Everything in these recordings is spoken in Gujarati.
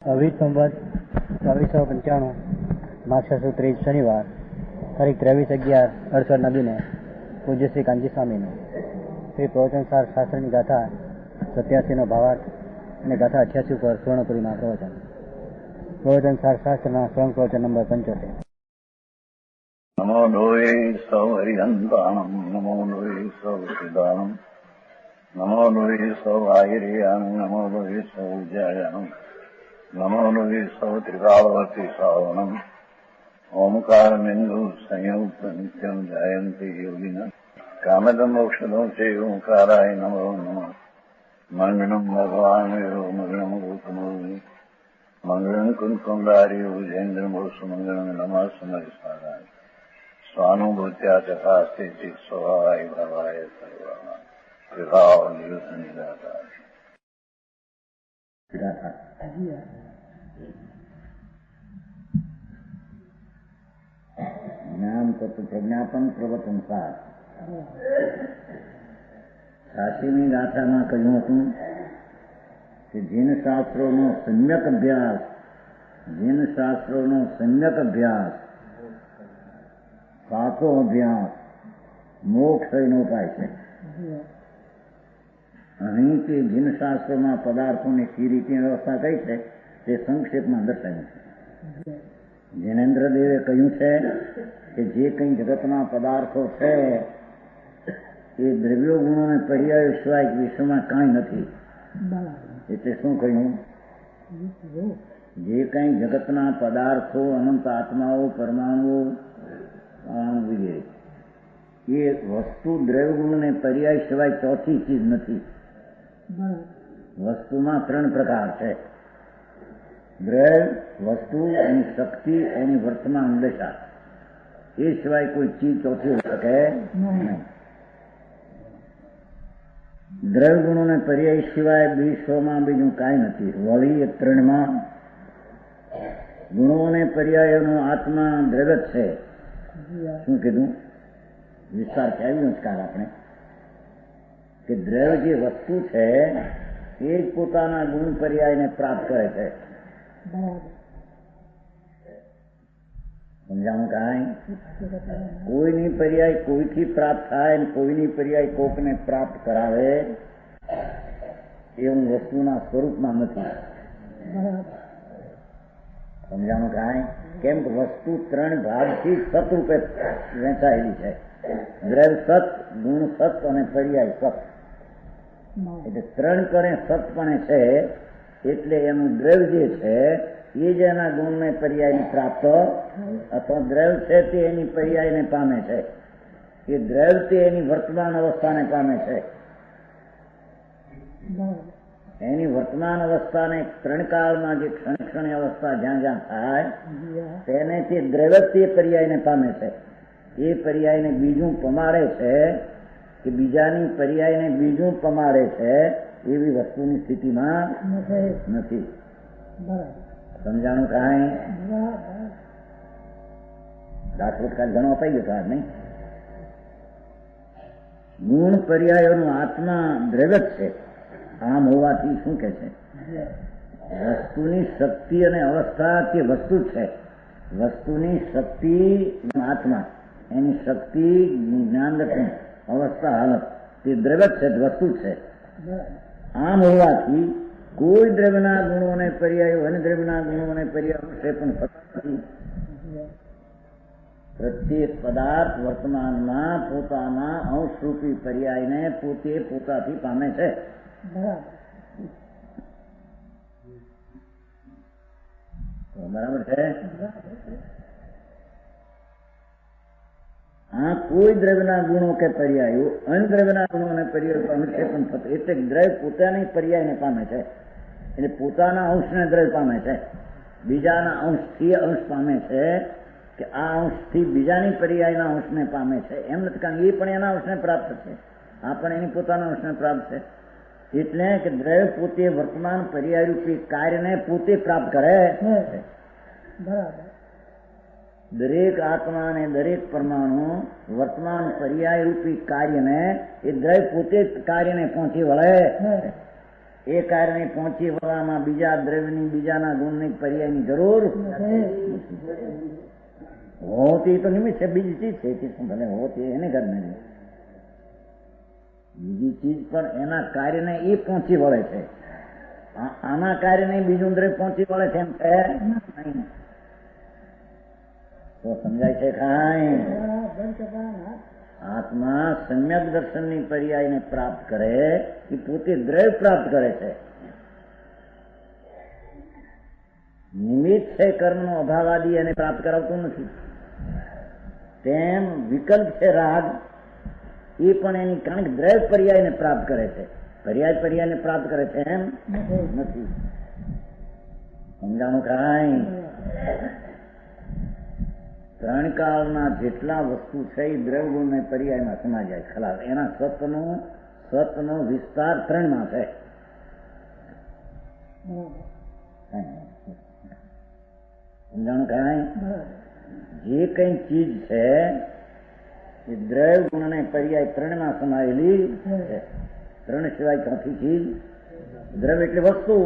અવિત સંવત 2495 માક્ષ સુદ 30 શનિવાર તારીખ 23/11/68 નદીને પૂજ્ય શ્રી કાંજી સ્વામીનું શ્રી પ્રવચનસાર શાસ્ત્રની ગાથા 87નો ભાવાર્થ અને ગાથા 88 ઉપર સુવર્ણપુરીમાં પ્રવચન. પ્રવચનસાર શાસ્ત્રના સ્વયં પ્રવચન નંબર 75. નમો લોહે સૌ હરિહંતાણમ નમો લોહે સૌ સિદ્ધાણમ નમો લોહે સૌ આયર્યાણમ નમો લોહે સૌ જયાણમ નમો લોહે સૌ ત્રિકાળવતી સાવણમ ઓમકાર બિંદુ સંયુક્ત નિત્યમ જયંતિ યોગિન કામદમ મોક્ષદો છે ઓંકારાય નમો નમઃ. મંગળમ ભગવાન વિરો મંગળમ ગોતમોહિ મંગળમ કુંકુંડારી ઉજેન્દ્ર મોક્ષ મંગળમ નમઃ સમરિસ્વારાય સ્વાનુભૂત્યા તથા સ્થિતિ સ્વભાવાય ભવાય સર્વમાં વિભાવ નિયુત નિરાકાર. જ્ઞાન તત્વ પ્રજ્ઞાપન પ્રવચન સાર. સાચીની ગાથામાં કહ્યું હતું કે જીન શાસ્ત્રોનો સમ્યક અભ્યાસ સાચો અભ્યાસ મોક્ષ થઈને ઉપાય છે. અહીંથી જીન શાસ્ત્રોમાં પદાર્થોની કઈ રીતની વ્યવસ્થા કઈ છે તે સંક્ષેપમાં દર્શાવ્યું છે. જૈનેન્દ્ર દેવે કહ્યું છે કે જે કંઈ જગતના પદાર્થો છે એ દ્રવ્યો ગુણો અને પર્યાયો સિવાય વિશ્વમાં કાંઈ નથી. એટલે શું કહ્યું? જે કંઈ જગતના પદાર્થો અનંત આત્માઓ પરમાણુઓ વગેરે એ વસ્તુ દ્રવ્ય ગુણ અને પર્યાય સિવાય ચોથી ચીજ નથી. વસ્તુમાં 3 પ્રકાર છે: દ્રવ્ય, વસ્તુ, એની શક્તિ, એની વર્તમાન દશા. એ સિવાય કોઈ ચીજ ચોથી હોઈ શકે નહીં. દ્રવ્ય ગુણો ને પર્યાય સિવાય વિશ્વમાં બીજું કાંઈ નથી. વળી એ 3માં ગુણો અને પર્યાયોનો આત્મા દ્રવ્ય જ છે. શું કીધું? વિસ્તારથી આવ્યું જ કાલ આપણે કે દ્રવ્ય જે વસ્તુ છે એ જ પોતાના ગુણ પર્યાયને પ્રાપ્ત કરે છે. સમજાણું? કાંઈ કોઈની પર્યાય કોઈથી પ્રાપ્ત થાય અને કોઈની પર્યાય કોકને પ્રાપ્ત કરાવે એવું વસ્તુના સ્વરૂપમાં નથી. સમજાણું? કાંઈ કેમ કે વસ્તુ 3 ભાગથી સતરૂપે વહેંચાયેલી છે. દ્રવ્ય સત, ગુણ સત અને પર્યાય સત. એટલે 3 પણે સતપણે છે. એટલે એનું દ્રવ્ય જે છે એ જ એના ગુણને પર્યાયને પ્રાપ્ત અથવા દ્રવ્ય છે તે એની પર્યાયને પામે છે. એ દ્રવ્ય તે એની વર્તમાન અવસ્થાને પામે છે. એની વર્તમાન અવસ્થાને 3 કાળમાં જે ક્ષણે અવસ્થા જ્યાં જ્યાં થાય તેને તે દ્રવ્ય તે પર્યાયને પામે છે. એ પર્યાયને બીજું પમાડે છે કે બીજાની પર્યાયને બીજું પમાડે છે એવી વસ્તુની સ્થિતિમાં નથી. સમજાણું? કાંઈ દાખલો કાલ ઘણો અપાઈ ગયો સાહેબ નહીં? ગુણ પર્યાયોનો આત્મા દ્રવ્ય જ છે. આમ હોવાથી શું કે છે? વસ્તુની શક્તિ અને અવસ્થા તે વસ્તુ જ છે. વસ્તુની શક્તિ આત્મા, એની શક્તિ જ્ઞાન અવસ્થા હાલત તે દ્રવ્ય જ છે, વસ્તુ જ છે. આમ હોવાથી કોઈ દ્રવ્યના ગુણો અને પર્યાયો અને દ્રવ્યના ગુણો અને પર્યાયો છે પણ થતા નથી. પ્રત્યેક પદાર્થ વર્તમાનમાં પોતાના અંશરૂપી પર્યાયને પોતે પોતાથી પામે છે. બરાબર છે? આ કોઈ દ્રવ્યના ગુણો કે પર્યાયો અનદ્રવ્યના ગુણો અને પર્યાયો અનુક્ષેપણ થતો. એટલે દ્રવ્ય પોતાની પર્યાયને પામે છે. એટલે પોતાના અંશને દ્રવ્ય પામે છે. બીજાના અંશથી અંશ પામે છે કે આ અંશથી બીજાની પર્યાયના અંશને પામે છે એમ નથી. કારણ એ પણ એના અંશને પ્રાપ્ત છે, આ પણ એની પોતાના અંશને પ્રાપ્ત છે. એટલે કે દ્રવ્ય પોતે વર્તમાન પર્યાયરૂપી કાર્યને પોતે પ્રાપ્ત કરે છે. બરાબર. દરેક આત્મા અને દરેક પરમાણુ વર્તમાન પર્યાયરૂપી કાર્યને એ દ્રવ્ય પોતે જ કાર્યને પહોંચી વળે. એ કારણે પહોંચી વળવામાં બીજા દ્રવ્યની બીજાના ગુણની પર્યાયની જરૂર હોતી તો નિમિત્ત છે, બીજી ચીજ છે તે ભલે હોતી એને ઘરને બીજી ચીજ પણ એના કાર્યને એ પહોંચી વળે છે. આના કાર્યને બીજું દ્રવ્ય પહોંચી વળે છે એમ છે નહીં. તો સમજાય છે કાંઈ? આત્મા સમ્યક દર્શનની પર્યાયને પ્રાપ્ત કરે એ પોતે દ્રવ્ય પ્રાપ્ત કરે છે. નિમિત્ત છે કર્મનો અભાવાદી એને પ્રાપ્ત કરાવતું નથી. તેમ વિકલ્પ છે રાગ એ પણ એની કારણ કે દ્રવ્ય પર્યાયને પ્રાપ્ત કરે છે, પર્યાયને પ્રાપ્ત કરે છે એમ નથી. સમજાણું કાંઈ? ત્રણ કાળના જેટલા વસ્તુ છે એ દ્રવ્ય ગુણ ને પર્યાયમાં સમાઈ જાય ખલાસ. એના સતનો વિસ્તાર ત્રણમાં છે. સમજાણું કાંઈ? જે કઈ ચીજ છે એ દ્રવ્ય ગુણ અને પર્યાય ત્રણમાં સમાયેલી છે. ત્રણ સિવાય ચોથી ચીજ દ્રવ્ય એટલે વસ્તુ,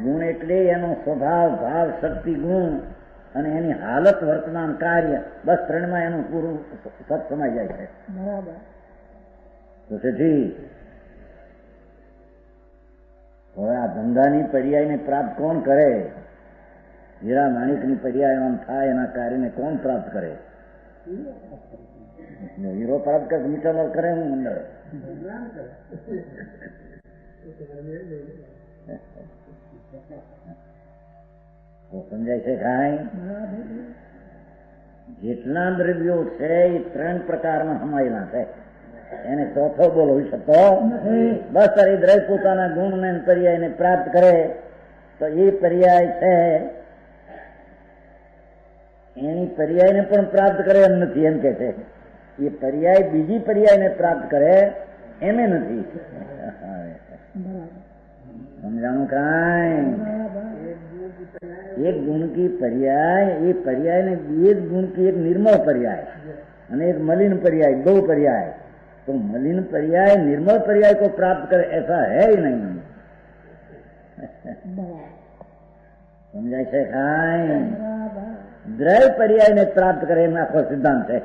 ગુણ એટલે એનો સ્વભાવ, ભાવ, શક્તિ, ગુણ અને એની હાલત, વર્તમાન, કાર્ય, બસ ત્રણમાં એનું પૂરું સત સમાઈ જાય છે. બરાબર. તો તેથી હવે આ ધંધાની પર્યાયને પ્રાપ્ત કોણ કરે? હીરા માણિકની પર્યાય આમ થાય એના કાર્યને કોણ પ્રાપ્ત કરે? હીરો પ્રાપ્ત કરે, મીટર કરે હું મંડળ સમજાય છે કાંઈ? જેટલા દ્રવ્યો છે એ ત્રણ પ્રકારમાં સમાયેલા છે. એને ચોથો બોલ હોઈ શકતો બસ. એ દ્રવ્ય પોતાના ગુણ ને પર્યાયને પ્રાપ્ત કરે તો એ પર્યાય છે એની પર્યાયને પણ પ્રાપ્ત કરે એમ નથી, એમ કે છે. એ પર્યાય બીજી પર્યાયને પ્રાપ્ત કરે એમ નથી. સમજાણું કાંઈ? एक गुण की पर्याय, एक पर्याय ने एक गुण की एक निर्मल पर्याय અને एक मलिन पर्याय, दो पर्याय. तो मलिन पर्याय निर्मल पर्याय को प्राप्त करे ऐसा है ही नहीं. समझाय છે કાંઈ? દ્રવ્ય પર્યાય ને પ્રાપ્ત કરે એમ આખો સિદ્ધાંત છે.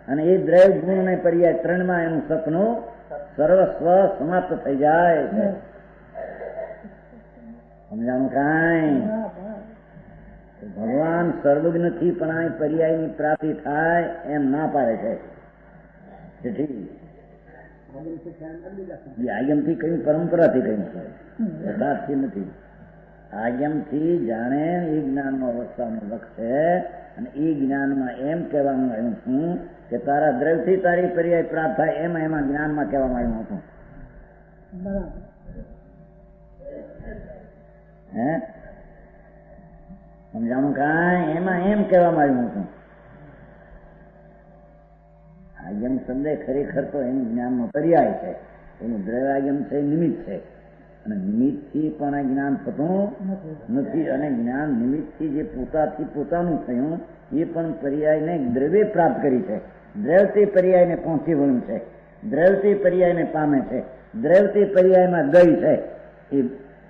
અને એ દ્રવ્ય ગુણ ને પર્યાય ત્રણમાં એનું સપનું સર્વસ્વ સમાપ્ત થઈ જાય છે. સમજાણું કાંઈ? ભગવાન સર્વજ્ઞથી પણ આ પર્યાયની પ્રાપ્તિ થાય એમ ના પાડે છે. આજ્ઞાથી કઈ પરંપરાથી કઈ યથાર્થથી નથી. આજ્ઞાથી જાણે એ જ્ઞાનનો અવસ્થાનો લક્ષ છે. અને એ જ્ઞાનમાં એમ કહેવાનું આવ્યું છું કે તારા દ્રવ્યથી તારી પર્યાય પ્રાપ્ત થાય એમાં જ્ઞાનમાં કહેવામાં આવ્યું હતું. હે સમજાણું કાંઈ? એમાં એમ કહેવામાં આવ્યું હતું. આજ્ઞમ શબ્દ ખરેખર તો એનું જ્ઞાનનો પર્યાય છે. એનું દ્રવ્ય આજ્ઞમ છે, નિમિત્ત છે. અને નિમિત્તથી પણ આ જ્ઞાન થતું નથી. અને જ્ઞાન નિમિત્તથી જે પોતાનું થયું એ પણ પર્યાયને દ્રવ્ય પ્રાપ્ત કરી છે. દ્રવ્યથી પર્યાયને પહોંચી વળ્યું છે. દ્રવ્યથી પર્યાયને પામે છે. દ્રવ્યથી પર્યાયમાં ગઈ છે. એ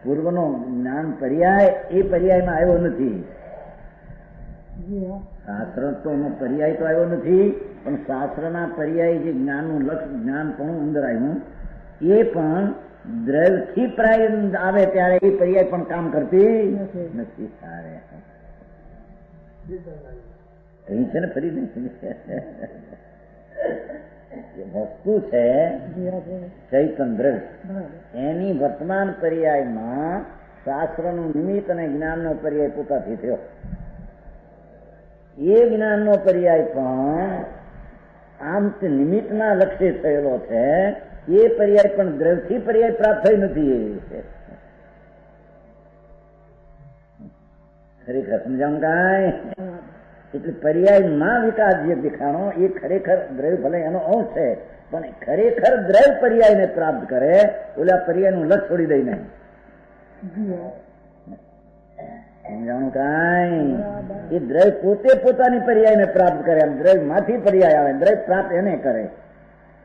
પૂર્વનો જ્ઞાન પર્યાય એ પર્યાયમાં આવ્યો નથી. શાસ્ત્ર તો પર્યાય તો આવ્યો નથી, પણ શાસ્ત્રના પર્યાય જે જ્ઞાનનું લક્ષ જ્ઞાન પણ અંદર આવ્યું એ પણ દ્રવ્યથી પ્રાય આવે ત્યારે એ પર્યાય પણ કામ કરતી નથી. સારે કઈ છે ને ફરી વસ્તુ છે ચૈતન દ્રવ્ય, એની વર્તમાન પર્યાયમાં શાસ્ત્રનું નિમિત્ત અને જ્ઞાનનો પર્યાય પોતાથી થયો. એ જ્ઞાનનો પર્યાય પણ આમ નિમિત્તના લક્ષ્ય થયેલો છે. એ પર્યાય પણ દ્રવ્યથી પર્યાય પ્રાપ્ત થઈ નથી. ખરેખર સમજાવું કાંઈ? એટલે પર્યાયમાં વિકાસ જે દેખાણો એ ખરેખર દ્રવ્ય ભલે એનો અંશ છે, પણ ખરેખર દ્રવ્ય પર્યાયને પ્રાપ્ત કરે ઓલા પર્યાયનું લક્ષ છોડી દઈ નહીં. સમજાણું કાંઈ? એ દ્રવ્ય પોતે પોતાની પર્યાયને પ્રાપ્ત કરે. એમ દ્રવ્ય માંથી પર્યાય આવે, દ્રવ્ય પ્રાપ્ત એને કરે.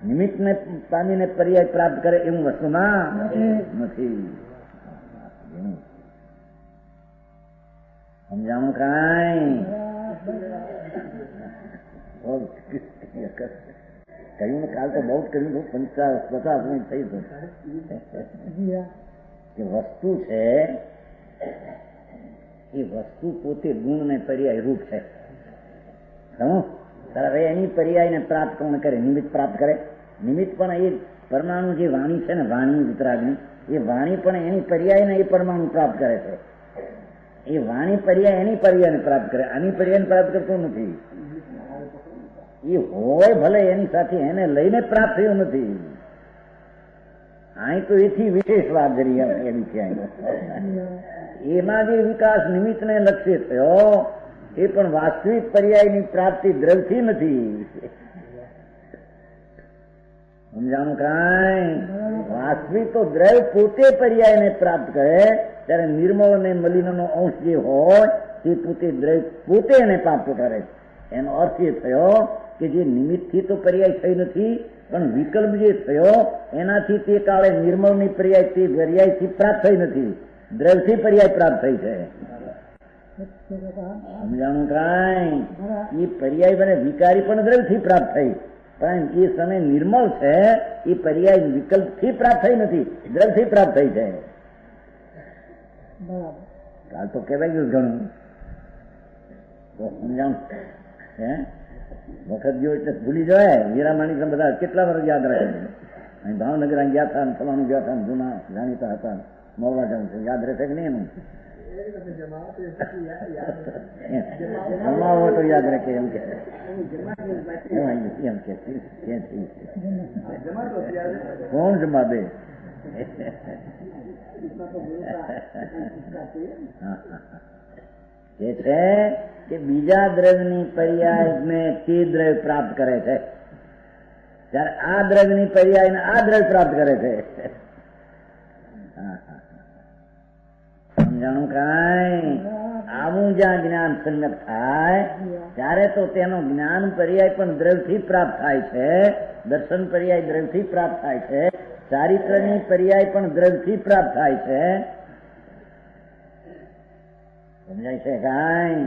નિમિત્તને પામીને પર્યાય પ્રાપ્ત કરે એવું વસ્તુમાં નથી. સમજાણું કાંઈ? કહ્યું ને કાલ તો બહુ જ કર્યું, 50 મિનિટ થઈ કે વસ્તુ છે એ વસ્તુ પોતે ગુણ ને પર્યાય રૂપ છે. હવે એની પર્યાયને પ્રાપ્ત કોણ કરે? નિમિત્ત પ્રાપ્ત કરે. નિમિત્ત પણ એ પરમાણુ જે વાણી છે ને, વાણી વિતરાગની, એ વાણી પણ એની પર્યાયને એ પરમાણુ પ્રાપ્ત કરે છે. એ વાણી પર્યાય એની પર્યાયને પ્રાપ્ત કરે, આની પર્યાયને પ્રાપ્ત કરતો નથી. એ હોય ભલે એની સાથે, એને લઈને પ્રાપ્ત થયું નથી. અહીં તો એથી વિશેષ વાત કરી એવી છે. એમાં જે વિકાસ નિમિત્તને લક્ષ્ય થયો એ પણ વાસ્તવિક પર્યાયની પ્રાપ્તિ દ્રવ્યથી નથી. સમજાણું કાંઈ? વાસ્તવિક તો દ્રવ્ય પોતે પર્યાયને પ્રાપ્ત કરે, ત્યારે નિર્મળ અને મલિનનો અંશ જે હોય તે પોતે દ્રવ્ય પોતે એને પ્રાપ્ત કરે. એનો અર્થ એ થયો કે જે નિમિત્તથી તો પર્યાય થઈ નથી, પણ વિકલ્પ જે થયો એનાથી તે કાળે નિર્મળની પર્યાયથી પ્રાપ્ત થઈ નથી, દ્રવ્યથી પર્યાય પ્રાપ્ત થઈ છે. સમજાણું કાંઈ? એ પર્યાય બને વિકારી પણ દ્રવ્યથી પ્રાપ્ત થઈ, પણ એ સમય નિર્મળ છે એ પર્યાય વિકલ્પથી પ્રાપ્ત થઈ નથી, દ્રવ્યથી પ્રાપ્ત થઈ છે. કાલ તો કહેવાય ગયું ઘણું. સમજાણું? હે વખત ગયો એટલે ભૂલી જાય. હીરામાણી બધા કેટલા વર્ષ યાદ રાખે છે. અહીં ભાવનગર ગયા હતા, ફલાણું ગયા હતા, જૂના જાણીતા હતા, મોવા જવું છે, યાદ રહેશે કે નહીં? એનું જમાવો તો યાદ રાખે એમ કે કોણ જમા દે? એ છે કે બીજા દ્રવ્યની પર્યાયને તે દ્રવ્ય પ્રાપ્ત કરે છે, ત્યારે આ દ્રવ્યની પર્યાયને આ દ્રવ્ય પ્રાપ્ત કરે છે. સમજાણું કાંઈ? આવું જ્યાં જ્ઞાન સમ્યક થાય ત્યારે તો તેનો જ્ઞાન પર્યાય પણ દ્રવ્યથી પ્રાપ્ત થાય છે, દર્શન પર્યાય દ્રવ્યથી પ્રાપ્ત થાય છે, ચારિત્રની પર્યાય પણ દ્રવ્યથી પ્રાપ્ત થાય છે. સમજાય છે કાંઈ?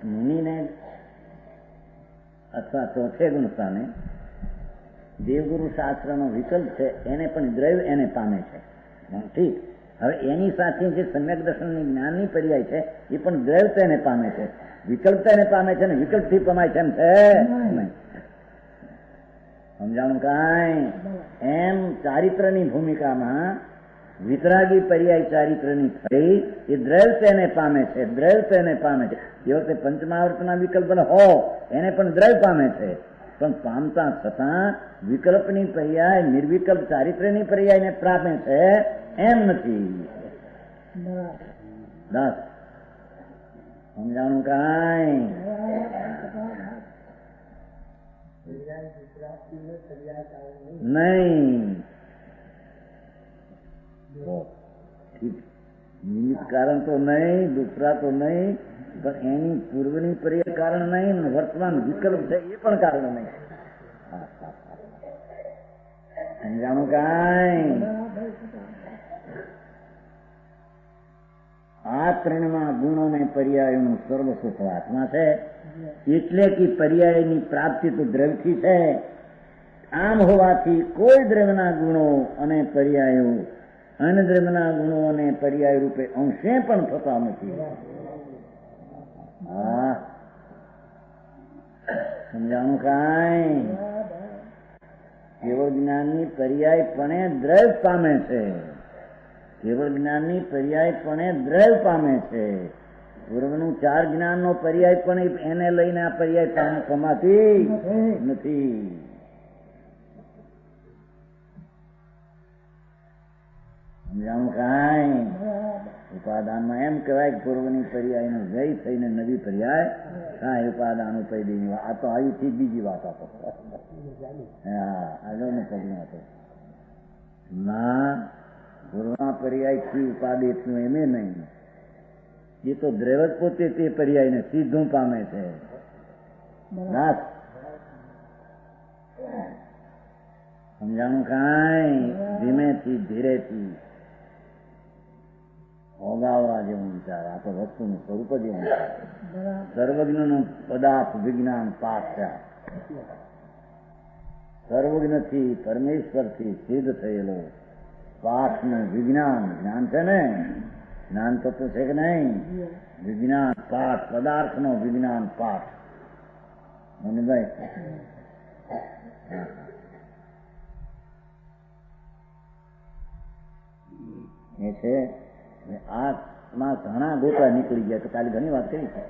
મુનિને અથવા ચોથે ગુણસ્થાને દેવગુરુ શાસ્ત્રનો વિકલ્પ છે, એને પણ દ્રવ્ય એને પામે છે. ઠીક. હવે એની સાથે જે સમ્યક દર્શનની જ્ઞાનની પર્યાય છે એ પણ દ્રવ્ય એને પામે છે, વિકલ્પ એને પામે છે ને વિકલ્પથી પમાય છે એમ છે. સમજાણું કાંઈ? એમ ચારિત્રની ભૂમિકામાં વિતરાગી પર્યાય ચારિત્રની થઈ એ દ્રવ્ય એને પામે છે, દ્રવ્ય એને પામે છે. એ વખતે પંચમાવર્તના વિકલ્પ હો એને પણ દ્રવ્ય પામે છે, પણ પામતા છતાં વિકલ્પની પર્યાય નિર્વિકલ્પ ચારિત્રની પર્યાયને પામે છે એમ નથી. દાસ સમજાણું કાંઈ? નહીં. નિમિત્ત કારણ તો નહીં, દુસરા તો નહીં, પણ એની પૂર્વની પર્યાય કારણ નહીં, વર્તમાન વિકલ્પ છે એ પણ કારણ નહીં. સમજાણું કાંઈ? આ ત્રણમાં ગુણો ને પર્યાયનું સર્વસ્વ આત્મા છે, એટલે કે પર્યાયની પ્રાપ્તિ તો દ્રવ્યથી છે. આમ હોવાથી કોઈ દ્રવ્યના ગુણો અને પર્યાયો અન્ય દ્રવ્યના ગુણો અને પર્યાય રૂપે અંશે પણ થતા નથી. સમજાણું કાંઈ? કેવળ જ્ઞાનની પર્યાય પણ દ્રવ્ય પામે છે, કેવળ જ્ઞાનની પર્યાય પણ દ્રવ્ય પામે છે. પૂર્વનું 4 જ્ઞાનનો પર્યાય પણ એને લઈને આ પર્યાય પમાતી નથી. સમજાણું કાંઈ? ઉપાદાનમાં એમ કહેવાય કે પૂર્વની પર્યાયનો જય થઈને નવી પર્યાય કાંઈ ઉપાદાન ઉપૈદીની વાત. આ તો અહીંથી બીજી વાત આપો. આગળનું પગલું હતો ના પૂર્વના પર્યાયથી ઉપાદેશનું એમે નહીં, એ તો દ્રવ્ય પોતે તે પર્યાયને સીધું પામે છે. સમજાણું કાંઈ ધીમેથી ધીરેથી ઓગાવવા જેવું વિચાર. આ તો વસ્તુનું સ્વરૂપ જ એવું છે. સર્વજ્ઞનું પદાર્થ વિજ્ઞાન પાઠ છે. સર્વજ્ઞથી પરમેશ્વરથી સિદ્ધ થયેલો પાઠનું વિજ્ઞાન જ્ઞાન છે ને, જ્ઞાન તત્વ છે કે નહીં? વિજ્ઞાન પાઠ, પદાર્થનો વિજ્ઞાન પાઠ. મનભાઈ એ છે. આમાં ઘણા ગોટા નીકળી ગયા. તો કાલે ઘણી વાત કરી છે.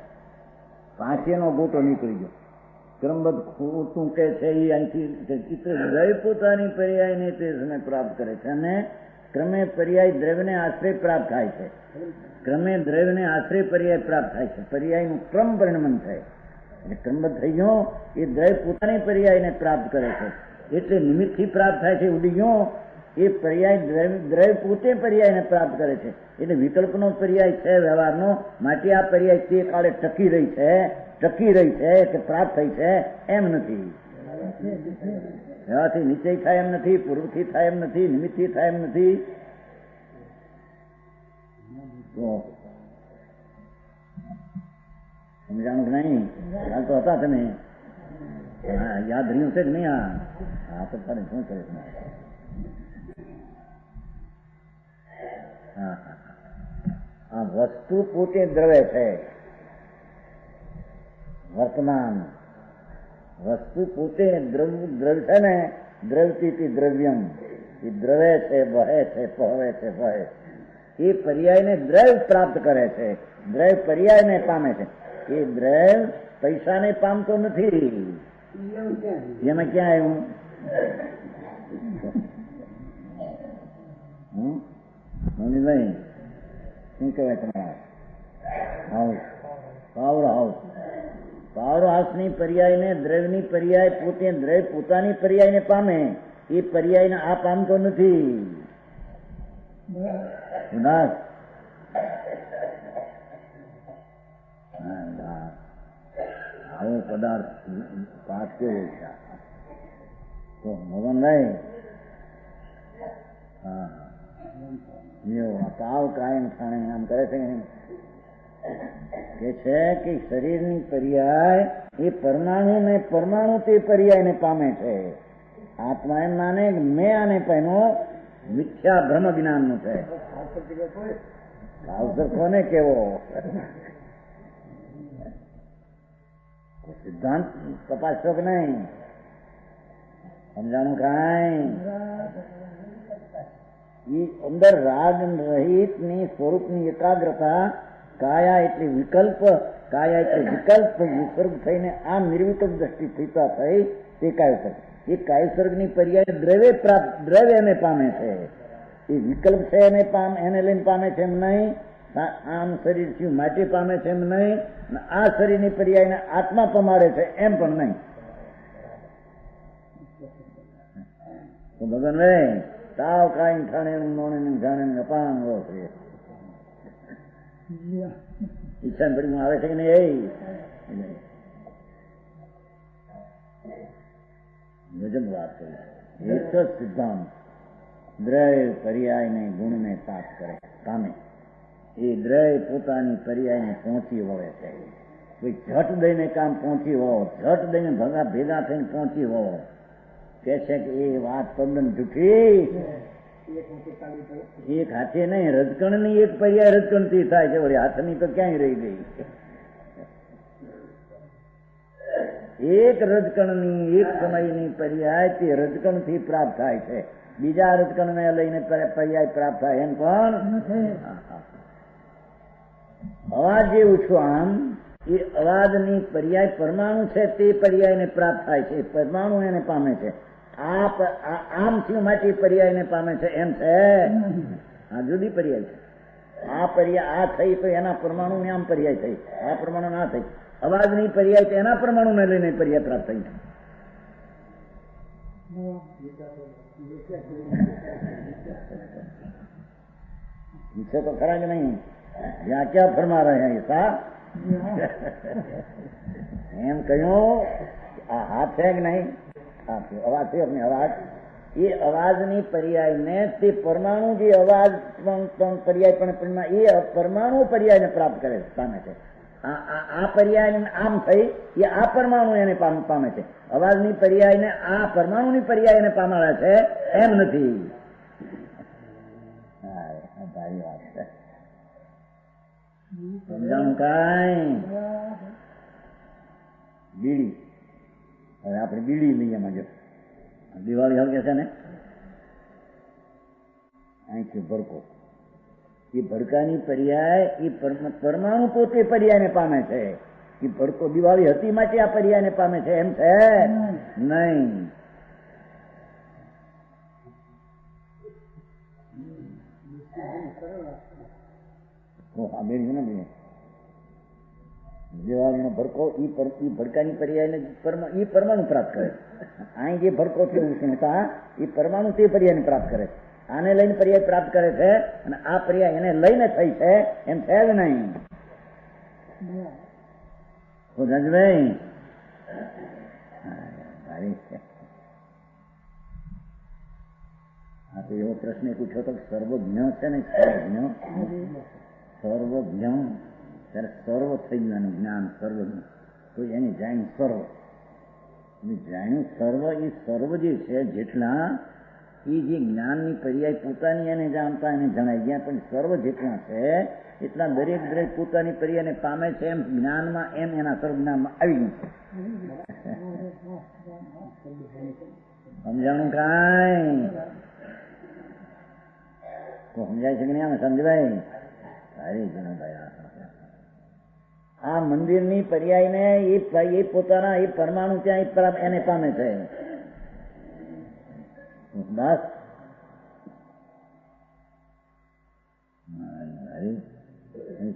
પાંચેનો ગોટો નીકળી ગયો. ક્રમબદ્ધ ખોટું કે છે એ અહીંથી દ્રવ્ય પોતાની પર્યાયને તે સમય પ્રાપ્ત કરે છે અને ક્રમે પર્યાય દ્રવ્યને આશ્રય પ્રાપ્ત થાય છે. ક્રમે દ્રવ્યને આશ્રય પર્યાય પ્રાપ્ત થાય છે. પર્યાયનું ક્રમ પરિણમન થાય એટલે ક્રમબદ્ધ થઈ ગયો. એ દ્રવ્ય પોતાની પર્યાયને પ્રાપ્ત કરે છે એટલે નિમિત્તથી પ્રાપ્ત થાય છે. ઉડી ગયો એ પર્યાય દ્રવ્ય પોતે પર્યાયને પ્રાપ્ત કરે છે એટલે વિકલ્પનો પર્યાય છે વ્યવહારનો. માટે આ પર્યાય તે કાળે ટકી રહી છે કે પ્રાપ્ત થઈ છે એમ નથી. વ્યવહારથી નિશ્ચય થાય એમ નથી, પૂર્વથી થાય એમ નથી, નિમિત્તથી થાય એમ નથી. તો સમજાણું કે નહીં? હાલ તો હતા તમે યાદ રહ્યું છે કે નહીં? હા તો તારે શું કરે છે? આ વસ્તુ પોતે દ્રવ્ય છે. વર્તમાન વસ્તુ પોતે દ્રવ્ય છે ને, દ્રવતી દ્રવ્યમ. એ દ્રવે છે, વહે છે, પહવે છે, વહે. એ પર્યાયને દ્રવ્ય પ્રાપ્ત કરે છે, દ્રવ્ય પર્યાયને પામે છે. એ દ્રવ્ય પૈસાને પામતો નથી. એમાં ક્યાં આવ્યું? મમ્મીભાઈ શું કહેવાય તમારા? પાવર હાઉસની પર્યાયને દ્રવ્યની પર્યાય પોતે દ્રવ્ય પોતાની પર્યાયને પામે. એ પર્યાયને આ પામતો નથી. આવો પદાર્થ પાઠ કેવો છે તો મોહનભાઈ? હા તાવ કાયમ ખાણે આમ કરે છે કે છે કે શરીરની પર્યાય એ પરમાણુ તે પર્યાયને પામે છે. આત્મા એમ માને મેં આને પહેનો મિથ્યા ભ્રમ જ્ઞાન નું છે. અવસર કોને કેવો? સિદ્ધાંત તપાસશો કે નહીં? સમજાણું કાંઈ? અંદર રાગ રહિત ની સ્વરૂપની એકાગ્રતા કાયા એટલે વિકલ્પ વિસર્ગ થઈને આ નિર્વિકલ્પ દ્રષ્ટિ સ્થિતા થઈ તે કાયસર્ગ. એ કાયસર્ગની પર્યાય દ્રવ્ય એને પામે છે. એ વિકલ્પ છે એને લઈને પામે છે એમ નહીં. આમ શરીર થયું માટે પામે છે એમ નહીં. આ શરીરની પર્યાયને આત્મા પમાડે છે એમ પણ નહીં. તો ભગવાન તાવ કાંઈ ઠાણે નોણે જાણે અપાંગ છે. ઈચ્છા પડી આવે છે કે નહીં? ગજબ વાત કરી. એક જ સિદ્ધાંત દ્રવ્ય પર્યાયને ગુણને પ્રાપ્ત કરે કામે. એ દ્રવ્ય પોતાની પર્યાયને પહોંચી વળે છે. કોઈ ઝટ દઈને કામ પહોંચી વળો, ઝટ દઈને ભેગા થઈને પહોંચી વળો કે છે કે એ વાત તદ્દન જૂઠી. એક હાથે નહીં, રજકણ ની એક પર્યાય રજકણ થી થાય છે. વળી હાથની તો ક્યાંય રહી ગઈ. એક રજકણની એક સમયની પર્યાય તે રજકણ થી પ્રાપ્ત થાય છે. બીજા રજકણ ને લઈને પર્યાય પ્રાપ્ત થાય એમ પણ અવાજ જેવું છું આમ એ અવાજની પર્યાય પરમાણુ છે તે પર્યાયને પ્રાપ્ત થાય છે. પરમાણુ એને પામે છે. આમ થયું માટે પર્યાયને પામે છે એમ છે. આ જુદી પર્યાય છે. આ પર્યાય આ થઈ તો એના પરમાણુ ને આમ પર્યાય થઈ, આ પરમાણુ ના થઈ. અવાજની પર્યાય તો એના પરમાણુ ને લઈને પર્યાય પ્રાપ્ત થઈ. पीछे तो खरा कि नहीं, यहाँ क्या फरमा रहे हैं ये साहब? એમ કહ્યું આ હાથ છે કે નહીં? અવાજ છે, अपनी आवाज એ અવાજની પર્યાયને તે પરમાણુ જે અવાજ પર્યાય પણ એ પરમાણુ પર્યાયને પ્રાપ્ત કરે પામે છે. આ પર્યાય આમ થઈ એ આ પરમાણુ એને પામે છે. અવાજની પર્યાયને આ પરમાણુની પર્યાયને પામાડે છે એમ નથી. ભારી વાત છે. સમજાણું કાંઈ? બીડી, હવે આપણે બીડી લઈએ માજો. દિવાળી હવે છે ને અહીંથી ભડકો, એ ભડકાની પર્યાય એ પરમાણુ પોતે પર્યાયને પામે છે. એ ભડકો દિવાળી હતી માટે આ પર્યાયને પામે છે એમ છે નહીં. દિવાળીનો ભડકો એ ભડકાની પર્યાયને એ પરમાણુ પ્રાપ્ત કરે. અહીં જે ભડકો થયું છે એ પરમાણુ તે પર્યાયને પ્રાપ્ત કરે. આને લઈને પર્યાય પ્રાપ્ત કરે છે અને આ પર્યાય એને લઈને થઈ છે એમ છે જ નહીં. જજભાઈ હા તો એવો પ્રશ્ન પૂછ્યો તો સર્વજ્ઞ છે ને સર્વજ્ઞ ત્યારે સર્વ થઈ ગયું જ્ઞાન સર્વજ્ઞ તો એને જાણ્યું સર્વ. જાણ્યું સર્વ એ સર્વ જે છે જેટલા એ જે જ્ઞાનની પર્યાય પોતાની એને જાણતા એને જણાઈ ગયા, પણ સર્વ જેટલા છે એટલા દરેક પોતાની પર્યાયને પામે છે એમ જ્ઞાનમાં એમ એના સર્વ જ્ઞાનમાં આવી ગયું છે. સમજાણું કાંઈ? તો સમજાય છે કે નહીં? આમ સમજભાઈ સારી જણાભાઈ આ મંદિરની પર્યાયને એ પોતાના એ પરમાણુ ત્યાં એને પામે છે. બસ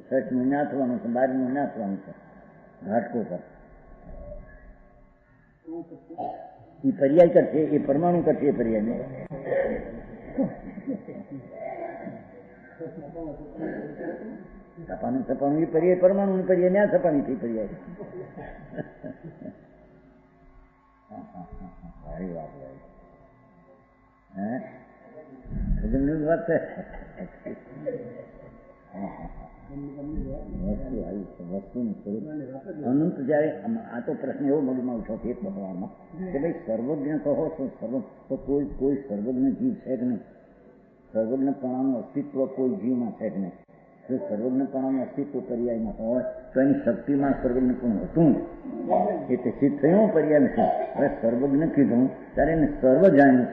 છઠનું નાથવાનું છે, 12નું નાથવાનું છે ઘાટકો પર. એ પર્યાય કરશે, એ પરમાણુ કરશે એ પર્યાયને. છપાનું એ પર્યાય પરમાણુ ની પર્યાય ન્યા છપાની થઈ પર્યાય. સારી વાત ભાઈ. વાત છે. વસ્તુનું સ્વરૂપ અનંત. જયારે આ તો પ્રશ્ન એવો મગજમાં ઉઠો છે ભગવાનમાં કે ભાઈ સર્વજ્ઞ કહો છો, તો કોઈ સર્વજ્ઞ જીવ છે કે નહીં? સર્વજ્ઞપણાનું અસ્તિત્વ કોઈ જીવમાં છે કે નહીં? જો સર્વજ્ઞપણાનું અસ્તિત્વ પર્યાયમાં હોય તો એની શક્તિમાં સર્વજ્ઞપણું હતું એટલે સિદ્ધ થયું પર્યાય નથી. હવે સર્વજ્ઞ કીધું ત્યારે એને સર્વ જાણ્યું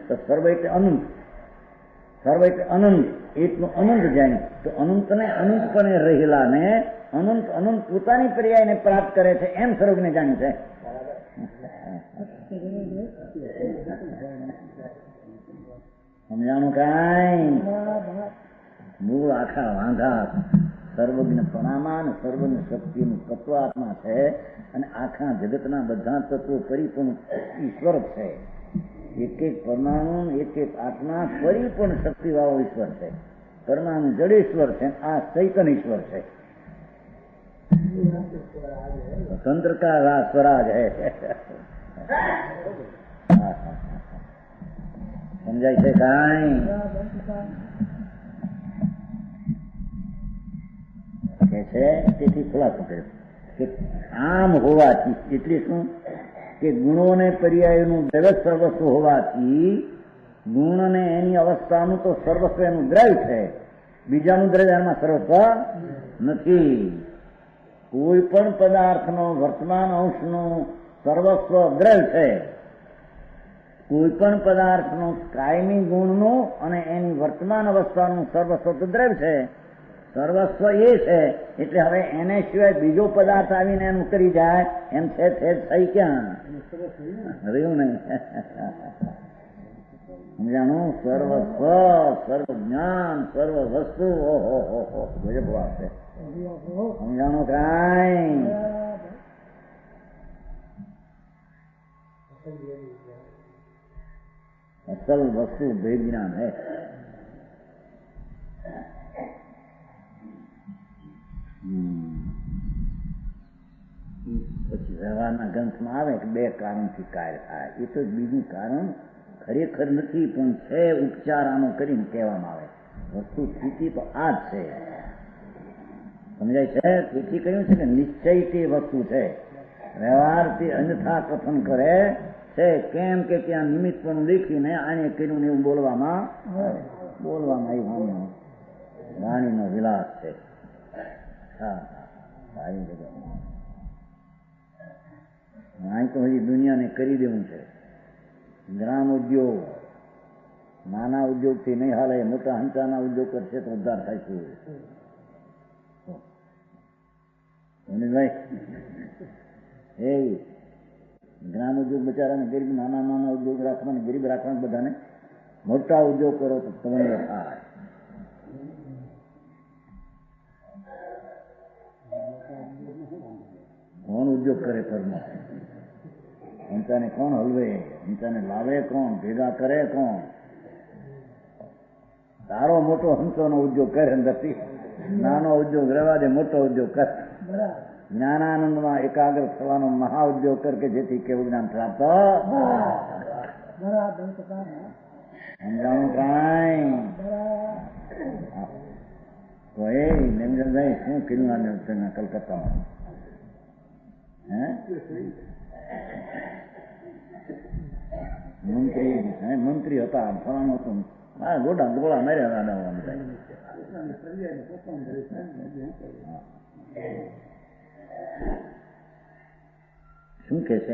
તો સર્વ એટલે અનંત, સર્વ એટલે અનંત, એટલું અનંત જાણ્યું તો અનંતને અનંતપણે રહેલા ને અનંત પોતાની પર્યાયને પ્રાપ્ત કરે છે એમ સર્વજ્ઞ જાણ્યું છે. સમજાણું કાંઈ? મૂળ આખા વાંધા સર્વજ્ઞપણામાં અને સર્વજ્ઞ શક્તિનું તત્વ આત્મા છે અને આખા જગતના બધા તત્વો પરિપૂર્ણ ઈશ્વર છે. એક પરમાણુ એક આત્મા પરિપૂર્ણ શક્તિવાળો ઈશ્વર છે. પરમાણુ જડેશ્વર છે, આ ચૈતન્ય ઈશ્વર છે. તંત્ર કા સ્વરાજ હૈ. સમજાય છે કાંઈ? તેથી ખુલાસો કર્યો કે આમ હોવાથી એટલે શું કે ગુણોને પર્યાયનું જગત સર્વસ્વ હોવાથી ગુણને એની અવસ્થાનું તો સર્વસ્વ એનું દ્રવ્ય છે, બીજાનું દ્રવ્ય એમાં સર્વસ્વ નથી. કોઈ પણ પદાર્થનો વર્તમાન અંશનું સર્વસ્વ દ્રવ્ય છે. કોઈ પણ પદાર્થનું કાયમી ગુણનું અને એની વર્તમાન અવસ્થાનું સર્વસ્વ તો દ્રવ્ય છે. સર્વસ્વ એ છે એટલે હવે એને સિવાય બીજો પદાર્થ આવીને એનું કરી જાય એમ છે થઈ ક્યાં રહ્યું નહીં. સમજાણું? સર્વસ્વ, સર્વ જ્ઞાન, સર્વ વસ્તુ. ઓહો ગજબ વાત છે. સમજાણું કાંઈ? અસલ વસ્તુ ભેદ જ્ઞાન હૈ. પછી વ્યવહારના ગ્રંથમાં આવે કે બે કારણથી કાર્ય થાય. એ તો બીજું કારણ ખરેખર નથી, પણ છે ઉપચાર આનો કરીને કહેવામાં આવે. વસ્તુ સ્થિતિ તો આ જ છે, સમજાય છે? તેથી કહ્યું છે કે નિશ્ચય તે વસ્તુ છે, વ્યવહારથી અન્યથા કથન કરે છે. કેમ કે ત્યાં નિમિત્ત પણ દેખીને આને કર્યું ને એવું બોલવામાં આવ્યું. વાણીનો વિલાસ છે. હા, અહીં તો હજી દુનિયાને કરી દેવું છે. ગ્રામ ઉદ્યોગ, નાના ઉદ્યોગથી નહીં હાલે, મોટા હંચાના ઉદ્યોગ કરશે તો ઉદ્ધાર થાય છે. એ ગ્રામ ઉદ્યોગ બચારાને ગરીબ, નાના ઉદ્યોગ રાખવાને, ગરીબ રાખવાને, બધાને મોટા ઉદ્યોગ કરો તો તમને થાય. કોણ ઉદ્યોગ કરે પરમાં? હંચાને કોણ હલવે? હંચાને લાવે કોણ? ભેગા કરે કોણ? તારો મોટો હંસોનો ઉદ્યોગ કરે નથી, નાનો ઉદ્યોગ રહેવા દે, મોટો ઉદ્યોગ કર. જ્ઞાનાનંદમાં એકાગ્ર થવાનો મહા ઉદ્યોગ કર કે જેથી કેવું જ્ઞાન પ્રાપ્ત. સમજાણું કાંઈ? તો એ નિરંજનભાઈ શું કર્યું કલકત્તામાં? મંત્રી હતા, ફલાણું હતું, ગોળા માર્યા. શું કે છે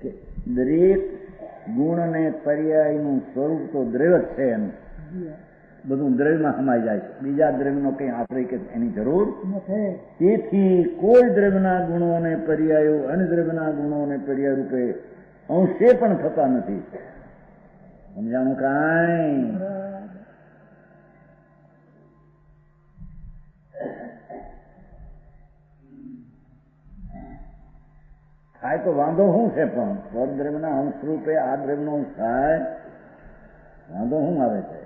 કે દરેક ગુણ અને પર્યાયનું સ્વરૂપ તો દ્રવ્ય જ છે. એમ બધું દ્રવ્યમાં સમાઈ જાય છે, બીજા દ્રવ્યનો કઈ આશ્રય કે એની જરૂર નથી. તેથી કોઈ દ્રવ્યના ગુણો અને પર્યાયો અન્ય દ્રવ્યના ગુણો અને પર્યાય રૂપે અંશે પણ થતા નથી. સમજાણું કાંઈ? થાય તો વાંધો શું છે? પણ સ્વદ્રવ્યના અંશ રૂપે આ દ્રવ્યનો અંશ થાય, વાંધો શું આવે છે?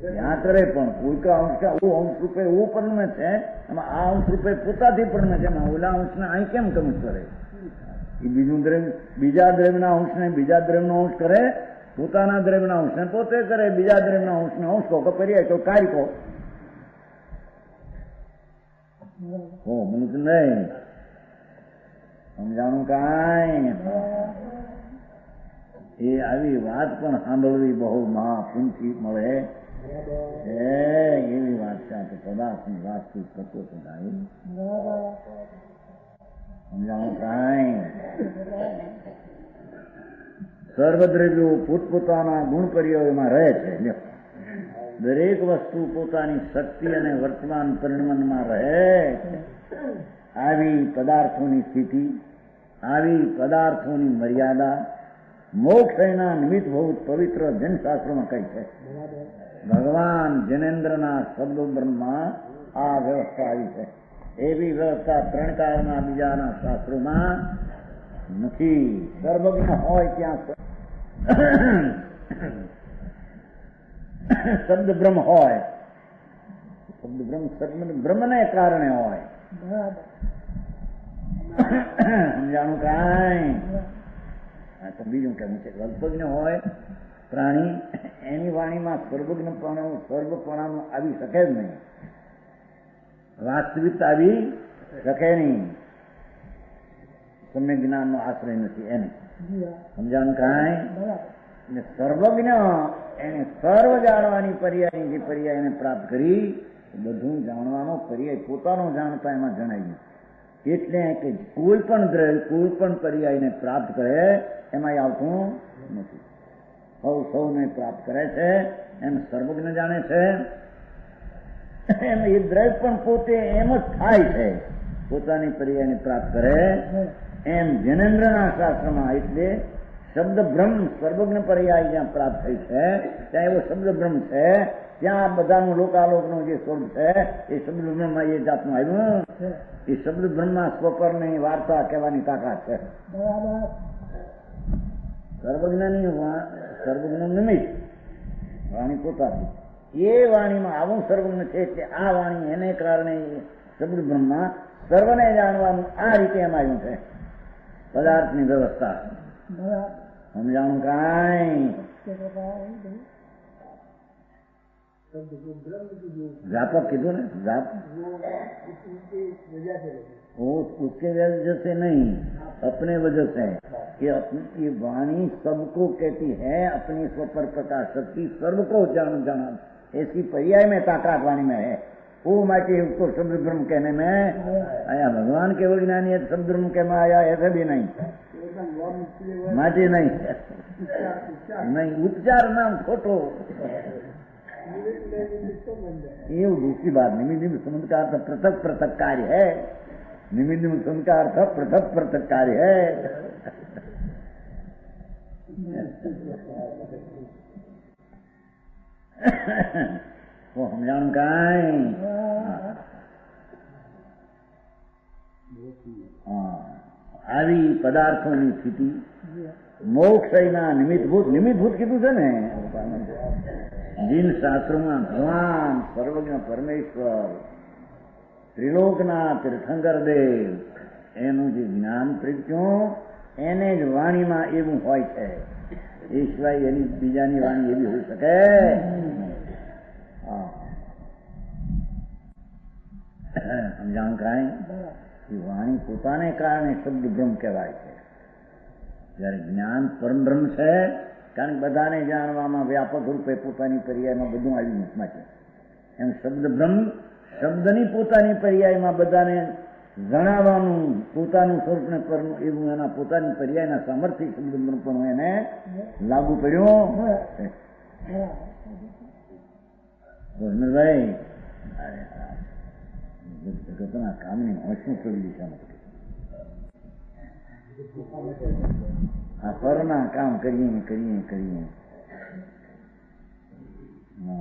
ત્યાં કરે પણ કોઈ કા અંશ અંશ રૂપે એવું પણ છે, એમાં આ અંશ રૂપે પોતાથી પણ છે. ઓલા અંશને અહીં કેમ કમ કરે? એ બીજું દ્રવ્ય, બીજા દ્રવ્યના અંશને બીજા દ્રવ્યનો અંશ કરે, પોતાના દ્રવ્યના અંશને પોતે કરે, બીજા દ્રવ્યના અંશને અંશ કહો, પર્યાય તો કાર્ય કહો. નહીં સમજાણું કાંઈ? એ આવી વાત પણ સાંભળવી બહુ મહાપુણ્ય મળે એવી વાત છે. કે પદાર્થની વાતચીત કરતો તો સમજાણું કાંઈ? સર્વદ્રવ્યો પોતપોતાના ગુણ પર્યાયોમાં રહે છે. દરેક વસ્તુ પોતાની શક્તિ અને વર્તમાન પરિણમનમાં રહે. આવી પદાર્થોની સ્થિતિ, આવી પદાર્થોની મર્યાદા મોક્ષ એના નિમિત્તભૂત પવિત્ર જનશાસ્ત્રોમાં કઈ છે. ભગવાન જનેન્દ્રના શબ્દો બ્રહ્મમાં આ વ્યવસ્થા આવી છે. એવી વ્યવસ્થા ત્રણ કાળના બીજાના શાસ્ત્રોમાં નથી. સર્વજ્ઞ હોય ત્યાં શબ્દ બ્રહ્મ હોય, શબ્દ બ્રહ્મને કારણે હોય. સમજાણું કાંઈ? તો બીજું કેમ છે? અલ્પજ્ઞ હોય પ્રાણી, એની વાણીમાં સર્વપણાનું આવી શકે જ નહીં, વાસ્તવિકતા આવી શકે નહીં. સમ્યક જ્ઞાનનો આશ્રય નથી એને. સમજાણું કાંઈ? સર્વજ્ઞ એને સર્વ જાણવાની પર્યાયની જે પર્યાય એને પ્રાપ્ત કરી, બધું જાણવાનો પર્યાય પોતાનો જાણતા એમાં જણાય. એટલે કે કોઈ પણ દ્રવ્ય કોઈ પણ પર્યાયને પ્રાપ્ત કરે એમાં આવતું નથી. સૌને પ્રાપ્ત કરે છે એમ સર્વજ્ઞ જાણે છે. એમ એ દ્રવ્ય પણ પોતે એમ જ થાય છે, પોતાની પર્યાયને પ્રાપ્ત કરે એમ જનેન્દ્રના શાસ્ત્રમાં. એટલે શબ્દ બ્રહ્મ સર્વજ્ઞ પર્યાય જ્યાં પ્રાપ્ત થઈ છે ત્યાં એવો શબ્દ બ્રહ્મ છે. ત્યાં બધાનું લોકાલોકનું જે સ્વરૂપ છે એ શબ્દ બ્રહ્મમાં એ જાતનું આવ્યું. એ શબ્દ બ્રહ્મમાં સ્વપરની વાર્તા કહેવાની તાકાત છે. સર્વજ્ઞ નિમિત્ત વાણી પોતાથી, એ વાણીમાં આવું સર્વજ્ઞ છે કે આ વાણી એને કારણે શબ્દ બ્રહ્મમાં સર્વને જાણવાનું આ રીતે એમ આવ્યું છે પદાર્થની વ્યવસ્થા. સમજાણું કાંઈ? व्यापक कीधु ने वो उसके वजह से नहीं, अपने वजह से कि अपनी ये वाणी सबको कहती है, अपनी स्व पर प्रकाश शक्ति सर्व को जाना ऐसी पर्याय में ताकत वाणी में है. वो माटी उसको शब्द ब्रह्म कहने में आया. भगवान के विज्ञानी है शब्द ब्रह्म के में आया ऐसा भी नहीं. माटी नहीं नहीं उपचार नाम खोटो ये दूसरी बात. निमित्त संबंध का अर्थ पृथक पृथक कार्य है. निमित्त संबंध का अर्थ पृथक पृथक कार्य है. वो हम जान काई આવી પદાર્થોની સ્થિતિ મોક્ષના નિમિત્તભૂત કીધું છે ને. જીન શાસ્ત્રોમાં ભગવાન સર્વજ્ઞ પરમેશ્વર ત્રિલોકના તીર્થંકર દેવ એનું જે જ્ઞાન પ્રજ્ઞો એને જ વાણીમાં એવું હોય છે. એ સિવાય એની બીજાની વાણી એવી હોઈ શકે. સમજાણ કાંઈ વાણી પોતાને કારણે શબ્દ બ્રહ્મ કહેવાય છે. જયારે જ્ઞાન પરમ બ્રહ્મ છે કારણ કે બધાને જાણવામાં વ્યાપક રૂપે પોતાની પર્યાયમાં બધું આવ્યું માટે એમ શબ્દ બ્રહ્મ શબ્દની પોતાની પર્યાયમાં બધાને જણાવવાનું પોતાનું સ્વરૂપને પરનું એવું એના પોતાની પર્યાયના સામર્થ્ય શબ્દ બ્રહ્મ પણ એને લાગુ પડ્યું. ભાઈ જગતના કામની હોશનું કરી દિશામાં આ પરના કામ કરીએ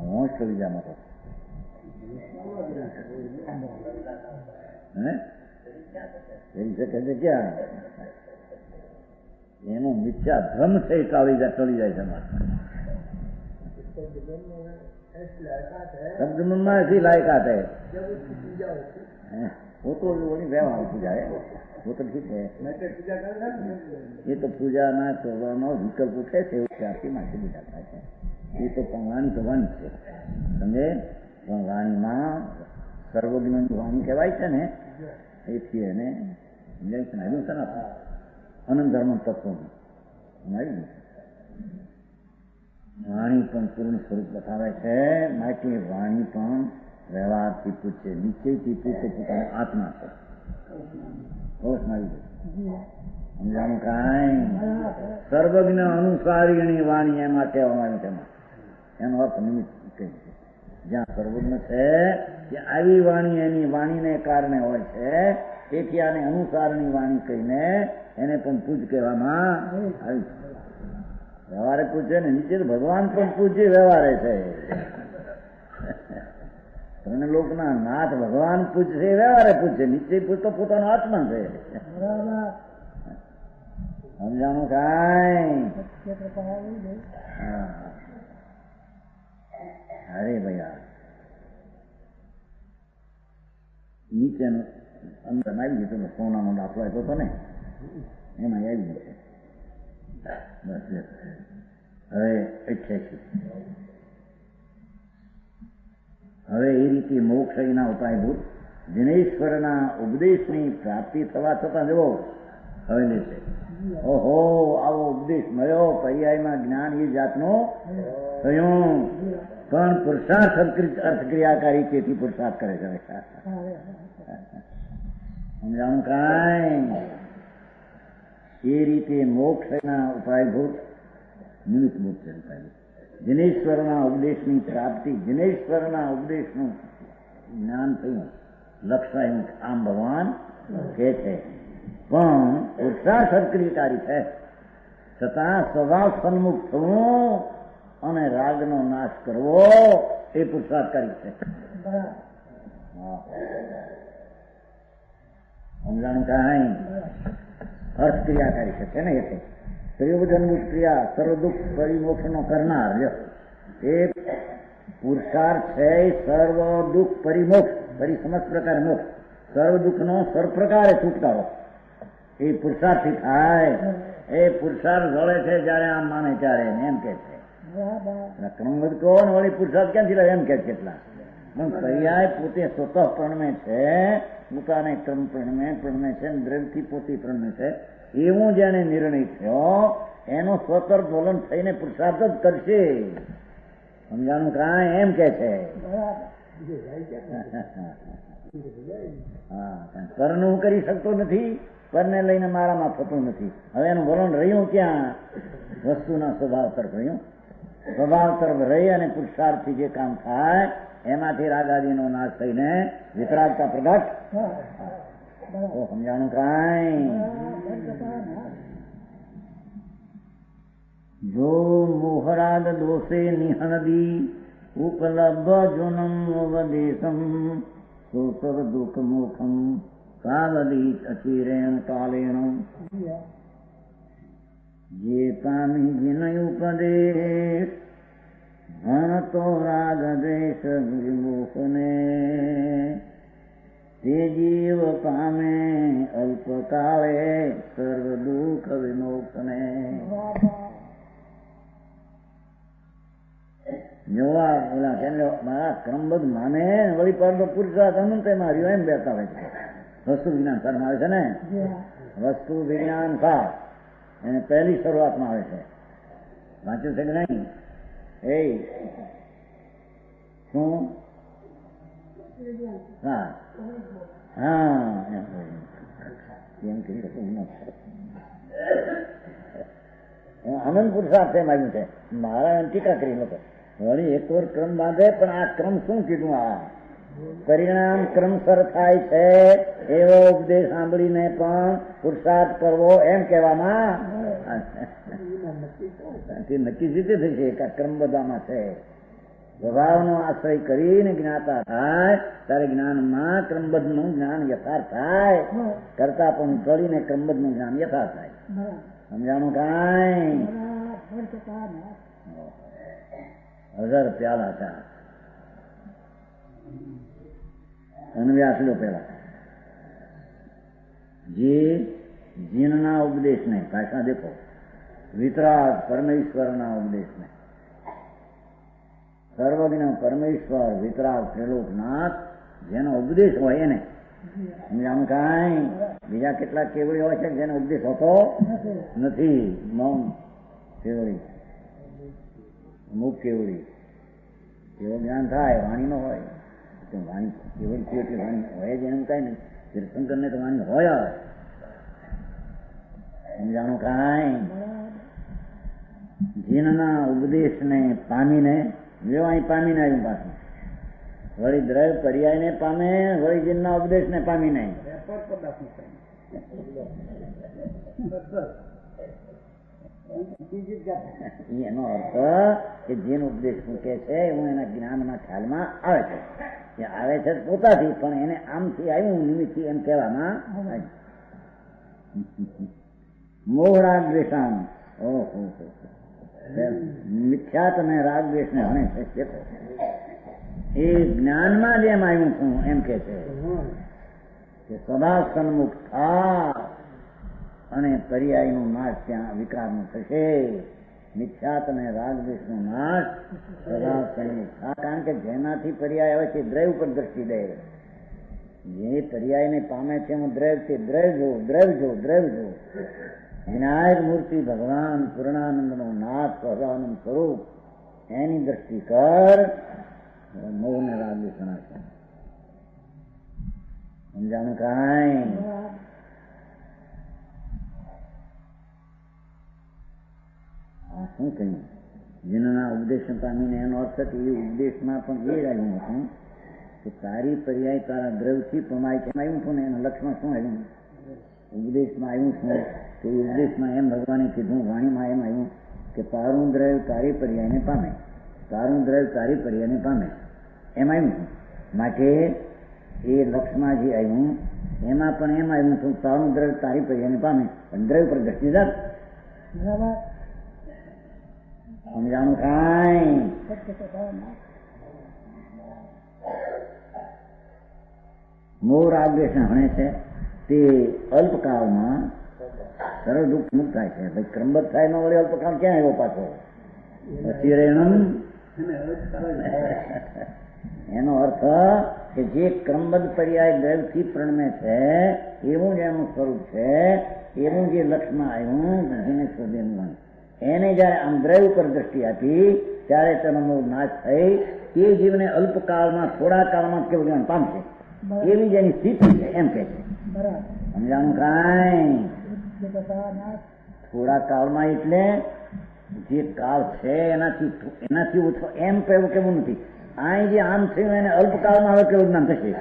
હોશ કરી જા મારો કરી શકે છે ક્યાં એનો મિથ્યા ભ્રમ છે ટળી જાય છે शब्द में ऐसी लायकात है. वो तो वही व्यवहार पूजा है, वो तो ठीक है. ये तो पूजा ना करવાનો વિકલ્પ છે ત્યાંથી માટે બીજા છે. એ તો વાણી તો વાણી છે સમજે. પણ વાણીમાં સર્વજ્ઞની વાણી કહેવાય છે ને એથી એને સમજાય છે ને આવ્યું છે ને અનંત ધર્મ તત્વનું આવ્યું. વાણી પણ પૂર્ણ સ્વરૂપ બતાવે છે માટે વાણી પણ વ્યવહારથી પૂછે નિશ્ચયથી પૂછે પોતાની આત્મા છે. સમજાણું કાંઈ? સર્વજ્ઞ અનુસારીની વાણી એમાં કહેવામાં આવ્યું તેમાં એનો અર્થ નિમિત્ત કહે છે. જ્યાં સર્વજ્ઞ છે ત્યાં આવી વાણી એની વાણીને કારણે હોય છે. તેથી આને અનુસારની વાણી કહીને એને પણ પૂજ કહેવામાં આવી. વ્યવહારે પૂછે ને નીચે ભગવાન પણ પૂછે વ્યવહારે છે. ત્રણ લોકના નાથ ભગવાન પૂછશે વ્યવહારે પૂછે. નીચે પૂછતો પોતાનો આત્મા છે. સમજાણું કાંઈ? અરે ભૈયા નીચેનું અંદર આવી ગયું. સોનાનો દાખલો આપ્યો હતો ને એમાં આવી ગયો. બસ હવે 88. હવે એ રીતે મોક્ષ એના ઉપાયભૂત દિનેશ્વરના ઉપદેશની પ્રાપ્તિ થવા છતાં જુઓ હવે લેશે. ઓહો આવો ઉપદેશ મળ્યો પર્યાયમાં જ્ઞાન એ જાતનો થયું. પણ પુરુષાર્થ અર્થક્રિયાકારી તેથી પુરુષાર્થ કરે છે. સમજાણું કાંઈ? એ રીતે મોક્ષના ઉપાયભૂત નિમિત્તભૂત છે. જિનેશ્વરના ઉપદેશની પ્રાપ્તિ જિનેશ્વરના ઉપદેશનું જ્ઞાન થયું લક્ષાયું આમ ભગવાન કહે છે. પણ પુરુષાર્થ સક્રિયકારી છે છતાં સ્વભાવ સન્મુખ થવું અને રાગનો નાશ કરવો એ પુરુષાર્થકારી છે. સમજાણું કાંઈ? અર્થક્રિયાકારી છે ને એટલે પ્રયોજનભૂત ક્રિયા સર્વ દુઃખ પરિમોક્ષનો કરનાર એ પુરુષાર્થ છે. સર્વ દુઃખ પરિમોક્ષ સમસ્ત પ્રકાર મોક્ષ સર્વ દુઃખનો સર્વપ્રકારે છુટકારો એ પુરુષાર્થથી થાય. એ પુરુષાર્થ વળે છે જયારે આમ માને ત્યારે એમ કે છે. ક્રમબદ્ધ કહો ને વળી પુરુષાર્થ ક્યાંથી લાવે એમ કે કેટલા પણ પર્યાય પોતે સ્વતઃ પ્રણમે છે, પોતાને ક્રમ પ્રણમે છે, દ્રવ્યથી પોતે પ્રણમે છે. એવું જેને નિર્ણય થયો એનો સ્વતર જ્વલન થઈને પુરુષાર્થ જ કરશે. સમજાણું કાંઈ એમ કે છે. હા, પરનું કરી શકતો નથી, પરને લઈને મારામાં થતું નથી. હવે એનું વલણ રહ્યું ક્યાં? વસ્તુના સ્વભાવ તરફ રહ્યું. સ્વભાવ તરફ રહી અને પુરુષાર્થથી જે કામ થાય એમાંથી રાગાદીનો નાશ થઈને વિતરાગતા પ્રગટ. તો સમજાણું કાંઈ? જો મોહરાગ દોષે નિહનદી ઉપલબ્ધ જુનમ વદેશમ સોસર દુઃખ મુખમ કાવદી અચિરેણ કાલેણ. જે પામી વિનય ઉપદેશ ભણતો રાગ દ્વેષ વિમુખને તે જીવ પામે અલ્પકાળે સર્વ દુઃખ વિમોક્ષને. જોવા ઓલા કે મારા ક્રમબદ્ધ માને વળી પડતો પુરુષાર્થ અનંત માર્યો એમ બેઠા હોય છે. વસ્તુ વિજ્ઞાન સારમાં આવે છે ને, વસ્તુ વિજ્ઞાન સાર એને પહેલી શરૂઆતમાં આવે છે. વાંચ્યું છે કે નહીં? એ શું? હા હા એમ કહ્યું અનંત પુરુષાર્થ એમ આવ્યું છે. મારા એમ ટીકા કરી લોકો વળી એક વાર ક્રમ બાંધે પણ આ ક્રમ શું કીધું? આ પરિણામ ક્રમસર થાય છે એવો ઉપદેશ સાંભળીને પણ પુરુષાર્થ કરવો એમ કહેવામાં નક્કી રીતે થશે કે ક્રમ બધામાં છે. સ્વભાવનો આશ્રય કરીને જ્ઞાતા થાય ત્યારે જ્ઞાનમાં ક્રમબદ્ધ નું જ્ઞાન યથાર્થ થાય. કરતા પણ કરીને ક્રમબદ્ધ નું જ્ઞાન યથાર્થ થાય. સમજાણું કાંઈ? 1000 પ્યાલા ચા અન્વ્યાસ લો પેલા. જે જીનના ઉપદેશને ભાષા દેખો, વિતરાગ પરમેશ્વરના ઉપદેશને, સર્વજ્ઞ પરમેશ્વર વિતરાગ ત્રિલોકનાથ જેનો ઉપદેશ હોય એને. સમજાણું કાંઈ? બીજા કેટલાક કેવડી હોય છે જેનો ઉપદેશ હોતો નથી. મૌન કેવડી, મુખ કેવડી, એવો જ્ઞાન થાય વાણી નો હોય. વાણી કેવડી છે એટલે વાણી હોય જ એમ કઈ નહીં. તીર્થંકર ને તો વાણી હોય. સમજાણું કાંઈ? જીનના ઉપદેશને પામીને જો અહીં પામીને આવ્યું પાછું. વળી દ્રવ્ય પર્યાયને પામે, વળી જીનના ઉપદેશને પામીને. એનો અર્થ કે જેનો ઉપદેશ મૂકે છે એવું એના જ્ઞાનમાં ખ્યાલમાં આવે છે. એ આવે છે પોતાથી, પણ એને આમથી આવ્યું નિમિત્તથી એમ કહેવામાં. મોહ રાગ દ્વેષામ, ઓહો મિથ્યાત અને રાગ દ્વેષ ને હણે છે. એ જ્ઞાનમાં જેમ આવ્યું છું એમ કે છે કે સદા સન્મુખ થા અને પર્યાયનો નાશ ત્યાં વિકારનો થશે. મિથ્યાત અને રાગ દ્વેષનો નાશ સદા સન્મુખ થા. કારણ કે જેનાથી પર્યાય આવે છે દ્રવ્ય ઉપર દ્રષ્ટિ દે. જે પર્યાયને પામે છે એમાં દ્રવ્ય છે. દ્રવ્ય જો, દ્રવ્ય જો, દ્રવ્ય જો. વિનાયક મૂર્તિ ભગવાન પૂર્ણાનંદનો નાથ સહજાનંદ સ્વરૂપ એની દ્રષ્ટિ કર. મોહ ને રાગ દ્વેષ નાશ. સમજાણું કાંઈ? શું કહ્યું? જીનના ઉપદેશ પામીને એનો અર્થ કે એ ઉપદેશમાં પણ એ આવ્યું હતું કે તારી પર્યાય તારા દ્રવ્યથી પમાય છે. આવ્યું હતું ને એના લક્ષમાં શું આવ્યું? ઉપદેશમાં આવ્યું શું કે ઉપદેશમાં એમ ભગવાને કીધું, વાણીમાં એમ આવ્યું કે તારું દ્રવ્ય તારી પર્યાયને પામે, તારું દ્રવ્ય તારી પર્યાયને પામે એમ આવ્યું. માટે એ લક્ષમાં જે આવ્યું એમાં પણ એમ આવ્યું હતું તારું દ્રવ્ય તારી પર્યાયને પામે, પણ દ્રવ્ય પર દ્રષ્ટિ જાત. સમજાણું કાંઈ? મોહ રાગ દ્વેષ હણે છે તે અલ્પકાળમાં સરળ દુઃખ મુક્ત થાય છે. ભાઈ ક્રમબદ્ધ થાય ન વળે અલ્પકાળ ક્યાં આવ્યો પાછો? એનો અર્થ કે જે ક્રમબદ્ધ પર્યાય દ્રવ્યથી પ્રણમે છે એવું જ એનું સ્વરૂપ છે, એવું જે લક્ષમાં આવ્યું જીનેશ્વર એને જયારે આમ દ્રવ્ય ઉપર દ્રષ્ટિ આપી ત્યારે તેનો નાશ થઈ તે જીવને અલ્પકાળમાં થોડા કાળમાં કેવું જ્ઞાન પામશે એવી જેની સ્થિતિ છે એમ કે છે. સમજાણું કાંઈ? થોડા કાળમાં એટલે જે કાળ છે એનાથી ઓછો એમ કહેવું કેવું નથી. અહીં જે આમ થયું એને અલ્પકાળમાં હવે કેવું જ્ઞાન થશે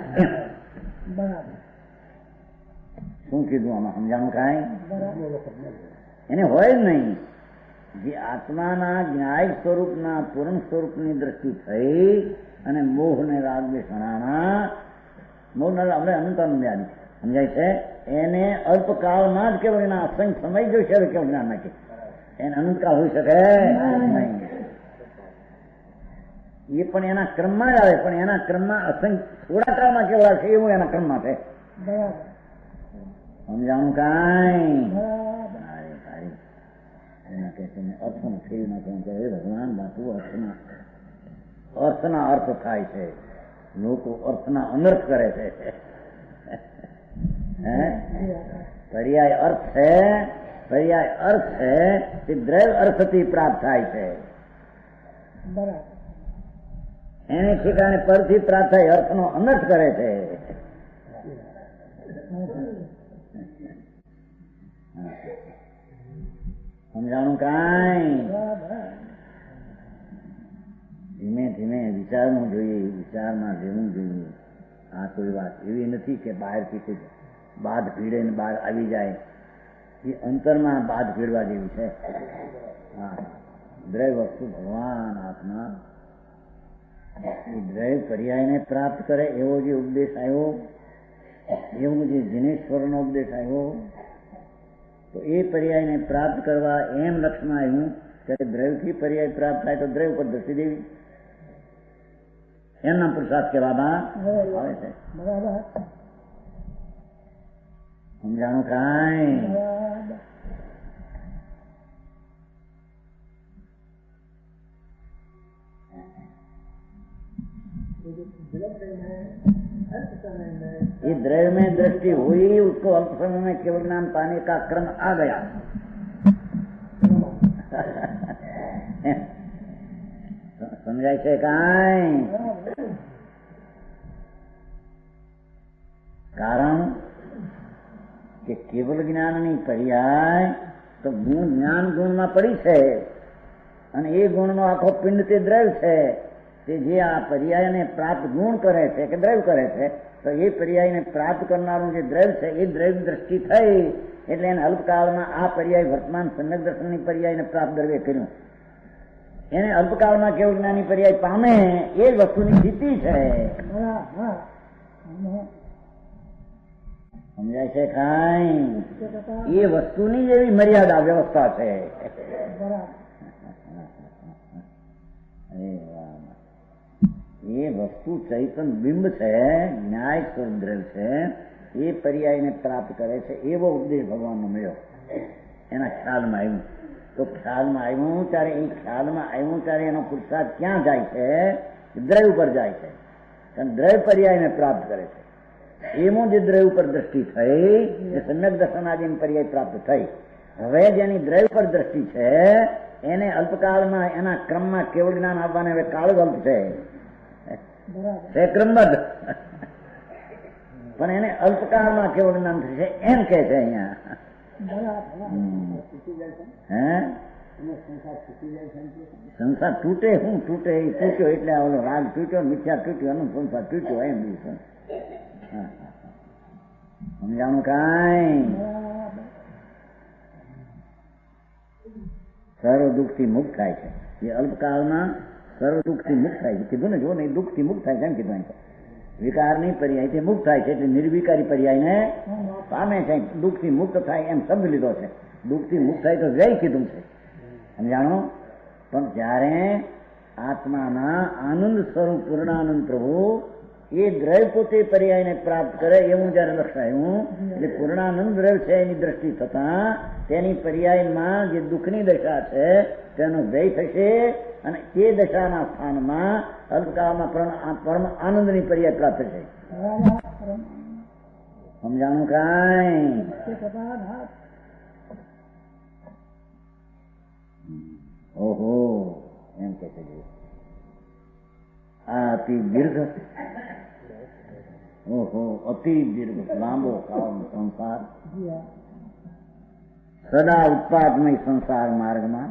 શું કીધું આમાં? સમજાણું કાંઈ? એને હોય જ નહીં. જે આત્માના જ્ઞાય સ્વરૂપના પૂર્ણ સ્વરૂપની દ્રષ્ટિ થઈ અને મોહ ને રાગ દ્વેષણા મોહ આપણે અનંતાનું યાદ સમજાય છે એને અલ્પકાળમાં જ કેવળ એના અસંખ્ય સમય જોઈશે હવે કેવું જ્ઞાન નાખે એને અનંતકાળ હોઈ શકે નહીં. એ પણ એના ક્રમમાં જ આવે, પણ એના ક્રમમાં અસંખ્ય થોડા કાળમાં કેવું આવશે એવું એના ક્રમમાં છે. સમજાણું કાંઈ? એના કે અર્થનું ફેરી નાખવાનું કહે ભગવાન બાપુ અર્થના અર્થ થાય છે, લોકો અર્થના અનર્થ કરે છે. પર્યાય અર્થ છે, પર્યાય અર્થ છે તે દ્રવ્ય અર્થથી પ્રાપ્ત થાય છે. એને ઠેકાણે પરથી પ્રાપ્ત થાય અર્થનો અનર્થ કરે છે. સમજાણું કાંઈ? ધીમે ધીમે વિચારવું જોઈએ, વિચારમાં લેવું જોઈએ. આ કોઈ વાત એવી નથી કે બહારથી કોઈ બાદ ભીડે ને બહાર આવી જાય. એ અંતરમાં બાદ ભીડવા જેવી છે. હા, દ્રવ્ય વસ્તુ ભગવાન આત્મા એ દ્રવ્ય પર્યાયને પ્રાપ્ત કરે એવો જે ઉપદેશ આવ્યો, એવું જે જીનેશ્વરનો ઉપદેશ આવ્યો, તો એ પર્યાયને પ્રાપ્ત કરવા એમ લક્ષમાં આવ્યું ત્યારે દ્રવ્યથી પર્યાય પ્રાપ્ત થાય તો દ્રવ્ય ઉપર દ્રષ્ટિ દેવી એમના પુરુષાર્થ કહેવામાં આવે છે. સમજાણું કાંઈ? ये द्रव्य में दृष्टि हुई उसको अल्प समय में केवल ज्ञान पाने का क्रम आ गया. समझाय છે કાંઈ? કારણ કે કેવલ જ્ઞાનની પર્યાય તો જ્ઞાન ગુણમાં પડી છે અને એ ગુણનો આખો પિંડ તે દ્રવ્ય છે. તે જે આ પર્યાયને પ્રાપ્ત ગુણ કરે છે કે દ્રવ્ય કરે છે તો એ પર્યાયને પ્રાપ્ત કરનારું જે દ્રવ્ય છે એ દ્રવ્ય દ્રષ્ટિ થઈ એટલે એને અલ્પકાળમાં આ પર્યાય વર્તમાન સમ્યક દર્શનની પર્યાયને પ્રાપ્ત દ્રવ્ય કર્યું. એને અલ્પકાળમાં કેવું જ્ઞાની પર્યાય પામે એ વસ્તુની સ્થિતિ છે. સમજાય છે કાંઈ? એ વસ્તુની એવી મર્યાદા વ્યવસ્થા છે. એ વસ્તુ ચૈતન બિંબ છે, ન્યાય સ્વરૂપ દ્રવ્ય છે, એ પર્યાયને પ્રાપ્ત કરે છે એવો ઉપદેશ ભગવાનનો મળ્યો. એના ખ્યાલમાં આવ્યું તો ખ્યાલમાં આવ્યું ત્યારે એ ખ્યાલમાં આવ્યું ત્યારે એનો પુરુષાર્થ ક્યાં જાય છે? દ્રવ્ય ઉપર જાય છે. કારણ દ્રવ્ય પર્યાયને પ્રાપ્ત કરે છે. એમાં જે દ્રવ્ય ઉપર દ્રષ્ટિ થઈ એ સમ્યક દર્શન આદિની પર્યાય પ્રાપ્ત થઈ. હવે જેની દ્રવ્ય પર દ્રષ્ટિ છે એને અલ્પકાળમાં એના ક્રમમાં કેવળ જ્ઞાન આવવાને હવે કાળ અલ્પ છે, ક્રમબદ્ધ, પણ એને અલ્પકાળમાં કેવળ જ્ઞાન થશે એમ કે છે અહીંયા. સંસાર તૂટે શું તૂટે? એ તૂટ્યો એટલે ઓલો રાગ તૂટ્યો, મિથ્યા તૂટ્યો, એનો સંસાર તૂટ્યો એમ બીજું. સમજાણું કાંઈ? સર્વ દુઃખથી મુક્ત થાય છે. એ અલ્પકાળમાં સર્વ દુઃખથી મુક્ત થાય છે. કીધું ને, જો ને દુઃખથી મુક્ત થાય છે એમ કીધું. વિકારની પર્યાયથી મુક્ત થાય છે એટલે નિર્વિકારી પર્યાયને પામે છે. દુઃખથી મુક્ત થાય એમ શબ્દ લીધો છે. દુઃખથી મુક્ત થાય તો વ્યય કીધું છે. સમજાણો? પણ જ્યારે આત્માના આનંદ સ્વરૂપ પૂર્ણાનંદ પ્રભુ એ દ્રવ્ય પોતે પર્યાયને પ્રાપ્ત કરે એવું જયારે લક્ષાયું એટલે પૂર્ણાનંદ દ્રવ્ય છે એની દ્રષ્ટિ થતા તેની પર્યાયમાં જે દુઃખની દશા છે તેનો વ્યય થશે અને એ દશાના સ્થાનમાં અલ્પકાળમાં પરમ આનંદની પર્યાય પ્રાપ્ત થશે. સમજાણું કાંઈ? ઓહો એમ કે છે આ અતિ દીર્ઘ, ઓહો અતિ દીર્ઘ લાંબો કાળ સંસાર, સદા ઉત્પાદમય સંસાર માર્ગમાં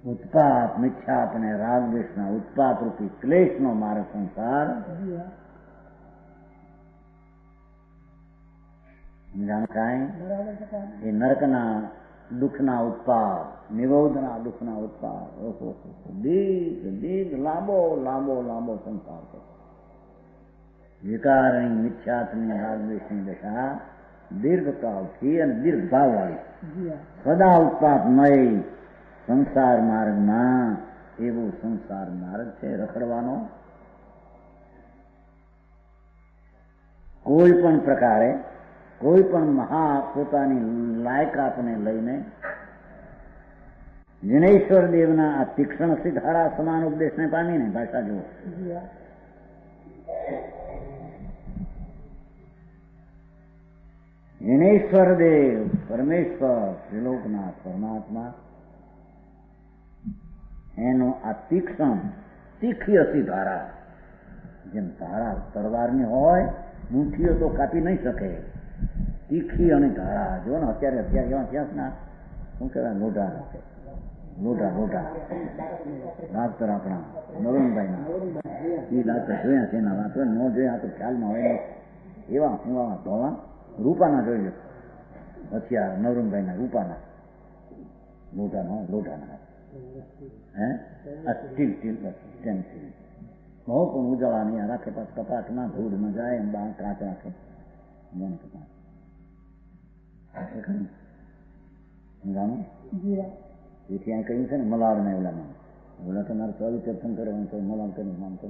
ઉત્પાદ મિથ્યા અને રાગદ્વેષના ઉત્પાદ રૂપી ક્લેશનો માર્ગ સંસાર. જાણકાય એ નરકના દુઃખના ઉત્પાદ, નિરોધના દુઃખના ઉત્પાદ, દીર્ઘ દીર્ઘ લાંબો લાંબો લાંબો સંસાર છે. વિકારની મિથ્યાત્મની રાગદ્વેષની દશા દીર્ઘકાળથી અને દીર્ઘ ભાવવાળી સદા ઉત્પાદમય સંસાર માર્ગમાં એવો સંસાર માર્ગ છે રખડવાનો. કોઈ પણ પ્રકારે કોઈ પણ મહા પોતાની લાયકાતને લઈને જિનેશ્વર દેવના આ તીક્ષ્ણ સિદ્ધારા સમાન ઉપદેશને પામીને ભાષા જુઓ. જિનેશ્વર દેવ પરમેશ્વર ત્રિલોકનાથ પરમાત્મા એનો આ તીક્ષ્ણ તીખી હસી ધારા, જેમ ધારા તલવારની હોય મુઠ્ઠીઓ તો કાપી નહીં શકે, તીખી અને ધારા. જો ને અત્યારે એવા થયા ના શું કહેવાય લોઢા લોઢા ડાક્ટર આપણા નવીનભાઈના એ ડાક્ટર જોયા છે એના વાતો ન જોયા તો ખ્યાલમાં હોય એવા હું ધોળા રૂપાના જોઈ લો હથિયાર નવરંગભાઈના રૂપાના લોઢાના હે સ્ટીલ સ્ટેન્સિલ બહુ પણ ઉજાળા નહીં રાખે પાછ કપાટમાં ધૂળ ન જાય એમ બહાર કાચ રાખે એમ કપાટ જાણો. એથી આ કહ્યું છે ને મલાડ ને ઓલા તમારે ચોવીસ દર્શન કરવાનું તો મલાડ કરીને નામ કરો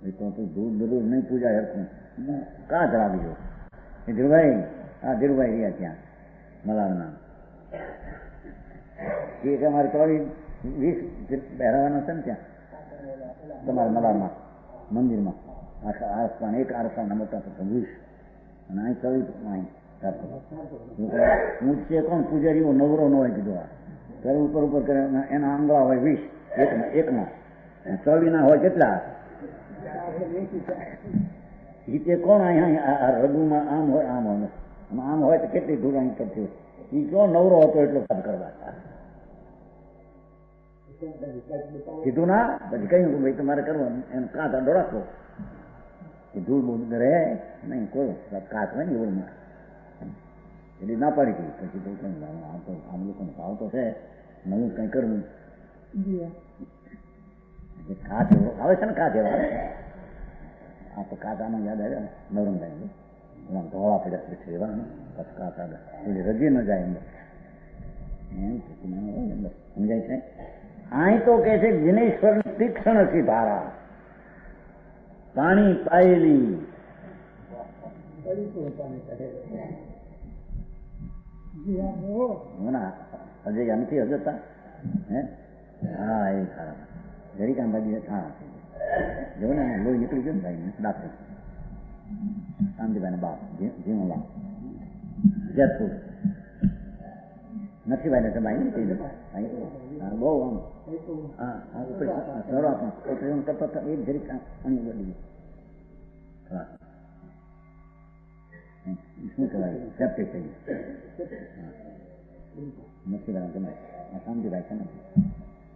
એ તો ધૂળ બધું નહીં પૂજા હરખું કાચ રાખી જો. એ ધીરુભાઈ હા ધીરુભાઈ રહ્યા ત્યાં મલાડના એ કે અમારે 20 પહેરાવાના છે ને ત્યાં તમારા મલાડમાં મંદિરમાં આરસા એક આરસાના મોટા થતા 20 અને અહીં 24 હું છે કોણ પૂજારી નવરો ન હોય કીધું આ ત્યારે ઉપર ઉપર કરે એના આંગળા હોય 20 એકના 24 ના હોય કેટલા તે કોણ અહીંયા રઘુમાં આમ હોય આમ હોય તો કેટલી ધૂળ અહીં કરતી એ કેવો નવરો હતો એટલો કામ કરવા કીધું ના પછી કહ્યું કે ભાઈ તમારે કરવાનું એમ કાચ આડો રાખો એ ધૂળ બહુ રહે નહીં કોઈ કાચ હોય ને એવડમાં એટલે ના પાડી ગઈ. પછી તો કઈ આમ લોકોને ભાવ તો છે નવું કઈ કરવું કાચ આવે છે ને કાચ એવા આ તો કાચ આમાં યાદ આવ્યા નવરંગાઈ એમ ધોળા પડ્યા પછી એવા ને પછી કાચ આગળ એટલે રજી ન જાય અંદર એમ સમજાય છે. અહીં તો કે છે જિનેશ્વર તીક્ષ્ણ થી ધારા પાણી પાયેલી અજય નથી હજતા હે હા એ ખરા જરી કામ બાજુ હા જો ને લોહી નીકળી ગયો ને ભાઈ દાખલ શાંતિભાઈ બાપ જીવો બાપ જેતપુર નથી ભાઈ ને ભાઈ નીકળી ગયો બહુ આમ હા સરો આપણો એક જરી પાણી બધી શું કહેવાય સેપ્ટિક થઈ નથી ભાઈ તમે શાંતિભાઈ છે ને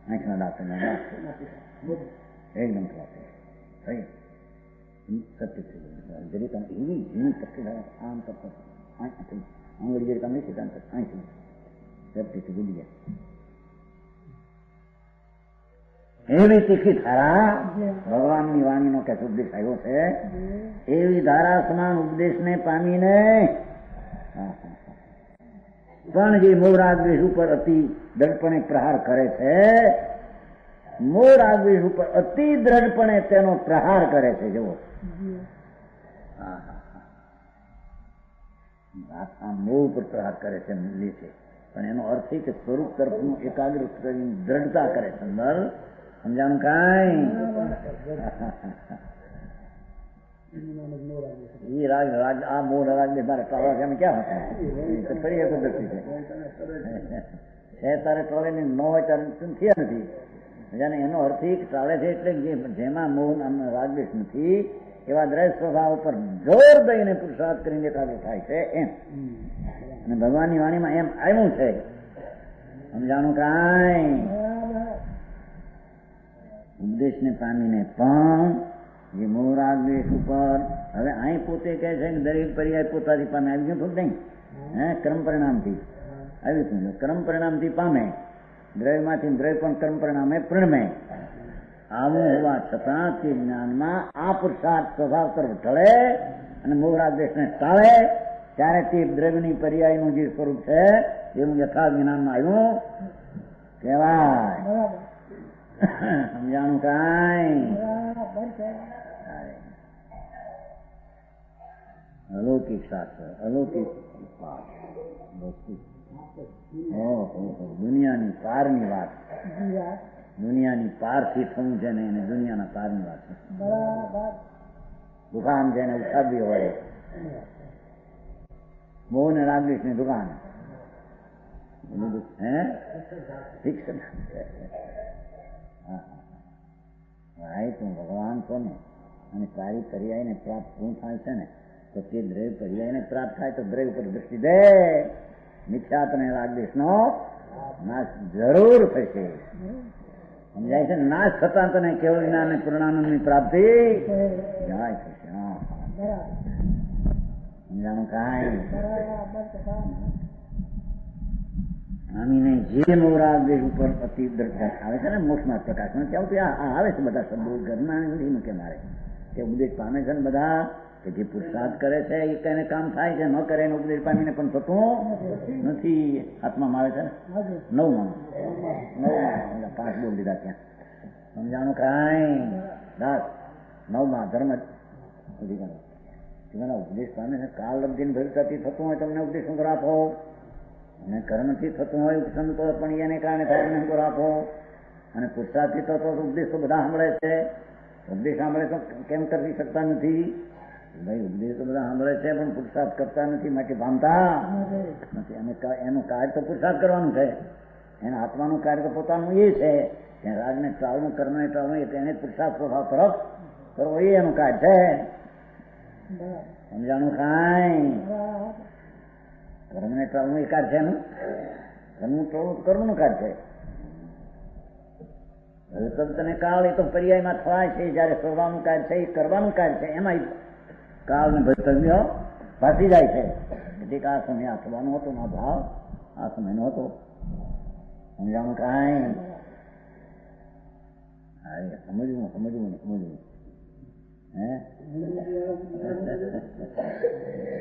આંખના ડાક્ટરના એકદમ ખરાબ થઈ સેપ્ટિક થઈ ગયું જરી તમે એવી ઝીણી તકલીફ આમ કરતો આંગળી જરી તમે નહીં આંખ સેપ્ટિક ભૂલી ગયા. એવી તીખી ધારા ભગવાનની વાણીનો કે ઉપદેશ આવ્યો છે એવી ધારા સમાન ઉપદેશને પામીને પણ જે મોરાદ્વેષ ઉપર અતિ દળપણે પ્રહાર કરે છે મોહ રાગ દ્વેષ ઉપર અતિ દ્રઢપણે તેનો પ્રહાર કરે છે. જુઓ, આ મોહ ઉપર પ્રહાર કરે છે, લે છે, પણ એનો અર્થ એ કે સ્વરૂપ તરફનું એકાગ્ર કરીને દ્રઢતા કરે છે. સમજાણું કાંઈ? ये राग राग आ मोह राग ने मारे टावा के में क्या होता है? तो फरी एक दृष्टि है तारे टोले ने नो चार तुम किया नहीं જાણે એનો અર્થ એ ચાલે છે એટલે જેમાં મોહ નામનો રાગ દ્વેષ નથી એવા દ્રઢ સ્વભાવ ઉપર જોર દઈને પુરુષાર્થ કરીને એકાગ્ર થાય છે એમ. અને ભગવાનની વાણીમાં એમ આવ્યું છે. સમજાણું કાંઈ? ઉપદેશને પામીને પણ જે મોહ રાગ દ્વેષ ઉપર હવે અહીં પોતે કહે છે કે દરેક પર્યાય પોતાથી પામે આવી ગયું થોડું નહીં, ક્રમ પરિણામથી આવ્યું હતું. ક્રમ પરિણામથી પામે, દ્રવ્યમાંથી દ્રવ્ય પણ કર્મ પરિણામે પ્રણમે. આવું હોવા છતાં તે જ્ઞાનમાં આ પુરુષાર્થ સ્વભાવ તરફ ઢળે અને મોહ રાગ દ્વેષને ટાળે ત્યારે તે દ્રવ્યની પર્યાયનું જે સ્વરૂપ છે એવું યથાર્થ જ્ઞાનમાં આવ્યું કહેવાય. સમજાણું કાંઈ? અલૌકિક શાસ્ત્ર, અલૌકિક વસ્તુ, દુનિયાની પારની વાત, દુનિયાની પારથી થવું છે ને એને દુનિયાના પારની વાત છે. દુકાન છે એને ઉઠાવવી હોય, મોહ ને રાગદ્વેષ ની દુકાન, ફિક્સ તું ભગવાન છો ને અને તારી પર્યાયને પ્રાપ્ત શું થાય છે ને તો તે દ્રવ્ય પર્યાયને પ્રાપ્ત થાય તો દ્રવ્ય ઉપર દૃષ્ટિ દે, મિથ્યાત્વ અને રાગદ્વેષ નો નાશ જરૂર થશે. સમજાય છે? નાશ થતા તને કેવળ જ્ઞાન અને પૂર્ણાનંદ ની પ્રાપ્તિ જાય થશે. સમજાણું કાંઈ? આમીને જે મોહ રાગ દ્વેષ ઉપર અતિ દ્રઢતા આવે છે ને મોક્ષમાં પ્રકાશમાં ત્યાં સુધી આવે છે બધા શબ્દો ઘરના નથી મૂકે મારે તે ઉપદેશ પામે છે ને બધા કે જે પુરુષાર્થ કરે છે એ કઈને કામ થાય છે, ન કરે એને ઉપદેશ પામીને પણ થતું નથી. આત્મામાં આવે છે ને 9માં 5 બોલ દીધા ત્યાં. સમજાણું કાંઈ? 9માં ધર્મ અધિકાર ઉપદેશ પામે છે. કાલ લબ્ધિને ભવિષ્યથી થતું હોય તમને ઉપદેશ શું આપો અને કર્મથી થતું હોય સંતોષ પણ એને કારણે થાય અંકુર આપો અને પુરુષાર્થથી થતો ઉપદેશ તો બધા સાંભળે છે. ઉપદેશ સાંભળે તો કેમ કરી શકતા નથી? ભાઈ ઉપદેશ તો બધા સાંભળે છે પણ પુરુષાર્થ કરતા નથી, માટે પામતા નથી. અને એનું કાર્ય તો પુરુષાર્થ કરવાનું છે. એના આત્માનું કાર્ય તો પોતાનું એ છે કે રાજને ટાળવું, કર્મને ટાળવું, એને પુરુષાર્થ સ્વભાવ તરફ કરવો એ એનું કાર્ય છે. સમજાણું કાંઈ? કર્મને ટાળવું એ કાર્ય છે એનું, કર્મનું ટાળવું કર્મનું કાર્ય છે. હવે તને કાળ એ તો પર્યાયમાં થવાય છે, જયારે કરવાનું કાર્ય છે એ કરવાનું કાર્ય છે, એમાં કાળ ને ભવિષ્ય ભાસી જાય છે. એટલે આ સમય આ થવાનો હતો ના ભાવ આ સમયનો હતો. સમજાણું કાંઈ? સમજવું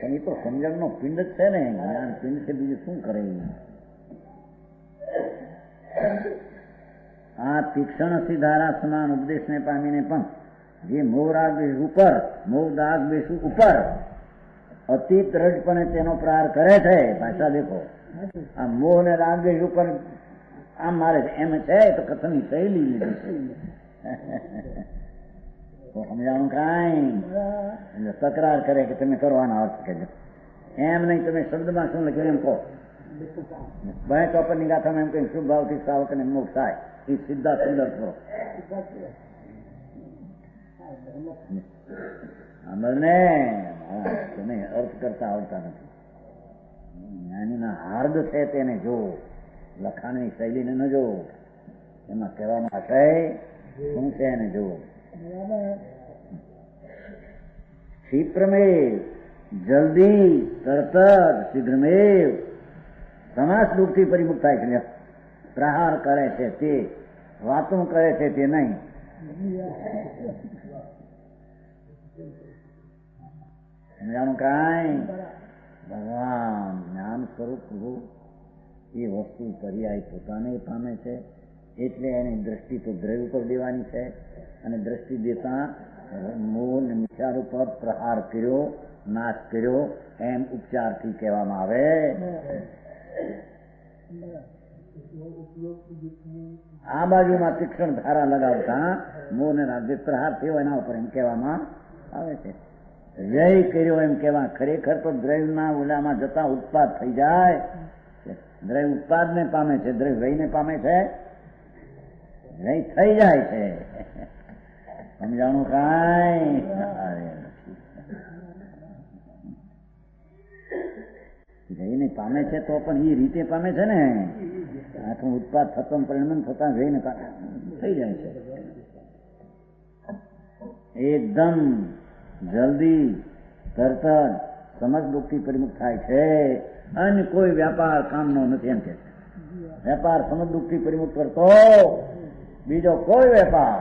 પણ એ તો સમજણ નો પિંડ જ છે ને, જ્ઞાન પિંડ છે, બીજું શું કરે? આ તીક્ષણ સિધારા સમાન ઉપદેશને પામીને પણ જે મોહ રાગ દ્વેષ ઉપર અતિ દ્રઢપણે તેનો પ્રહાર કરે છે. ભાષા દેખો, આ મોહ ને રાગ દ્વેષ ઉપર આમ મારે છે એમ છે તો કથનની શૈલી લીધી છે. સમજાણું કાંઈ? તકરાર કરે કે તમે કરવાના અર્થ કહેજો એમ નહીં, તમે શબ્દમાં શું લખ્યું એમ કહો. ભાઈ ચોપરની ગાથામાં એમ કઈ શુભ ભાવથી શ્રાવકને મોક્ષ થાય એ સીધા સુંદર કરો. અમલને તમે અર્થ કરતા આવડતા નથી. જ્ઞાનીના હાર્દ છે તેને જો, લખાણની શૈલીને ન જો, એમાં કહેવાનો આશય શું છે એને જો. ક્ષિપ્રમેવ, જલ્દી, તરત જ, શીઘ્રમેવ સમાસ દુઃખથી પરિમુક્ત થાય છે. પ્રહાર કરે છે તે, વાતો કરે છે તે નહીં. સમજાણું કાંઈ? ભગવાન જ્ઞાન સ્વરૂપ એ વસ્તુ પર્યાય પોતાને પામે છે એટલે એની દ્રષ્ટિ તો દ્રવ્ય ઉપર દેવાની છે, અને દ્રષ્ટિ દેતા મોહ ને વિચાર ઉપર પ્રહાર કર્યો, નાશ કર્યો, એમ ઉપચારથી કહેવામાં આવે. આ બાજુમાં તીક્ષ્ણ ધારા લગાવતા મોહ ને જે પ્રહાર થયો એના ઉપર એમ કહેવામાં આવે છે. વ્યય કર્યો એમ કહેવા, ખરેખર તો દ્રવ્યના ઓલામાં જતા ઉત્પાદ થઈ જાય. દ્રવ્ય ઉત્પાદને પામે છે, દ્રવ્ય વ્યયને પામે છે, વ્યય થઈ જાય છે. સમજાણું કાંઈ? વ્યયને પામે છે તો પણ એ રીતે પામે છે ને. આખું ઉત્પાદ થતો પરિણમન થતા વ્યયને થઈ જાય છે. એકદમ જલ્દી તરત સમજ દુઃખથી પરિમુખ થાય છે. અને કોઈ વ્યાપાર કામનો નથી એમ કે છે. વેપાર સમજ દુઃખથી પરિમુખ કરતો બીજો કોઈ વેપાર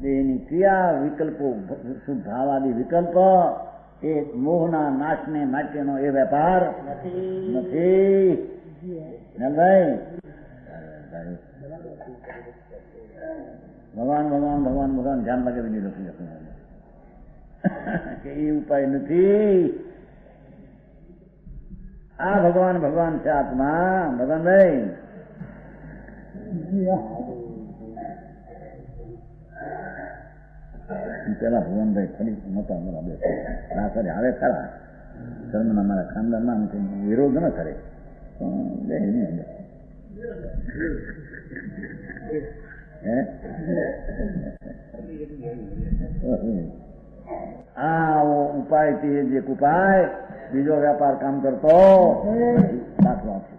એની ક્રિયા વિકલ્પો શુદ્ધાવાદી વિકલ્પ એ મોહના નાશને માટેનો એ વેપાર નથી. ભાઈ ભગવાન ભગવાન ભગવાન ભગવાન ધ્યાન લાગે નહીં લખી કે એ ઉપાય નથી. આ ભગવાન ભગવાન છે આત્મા. ભગવાનભાઈ પેલા ભગવાનભાઈ ફરી નતા મારા બે કરે આવે ખરા ધર્મના મારા ખાનદાનમાં વિરોધ ન કરે આવો ઉપાય થી જે ઉપાય બીજો વેપાર કામ કરતો દાખલો આપશે.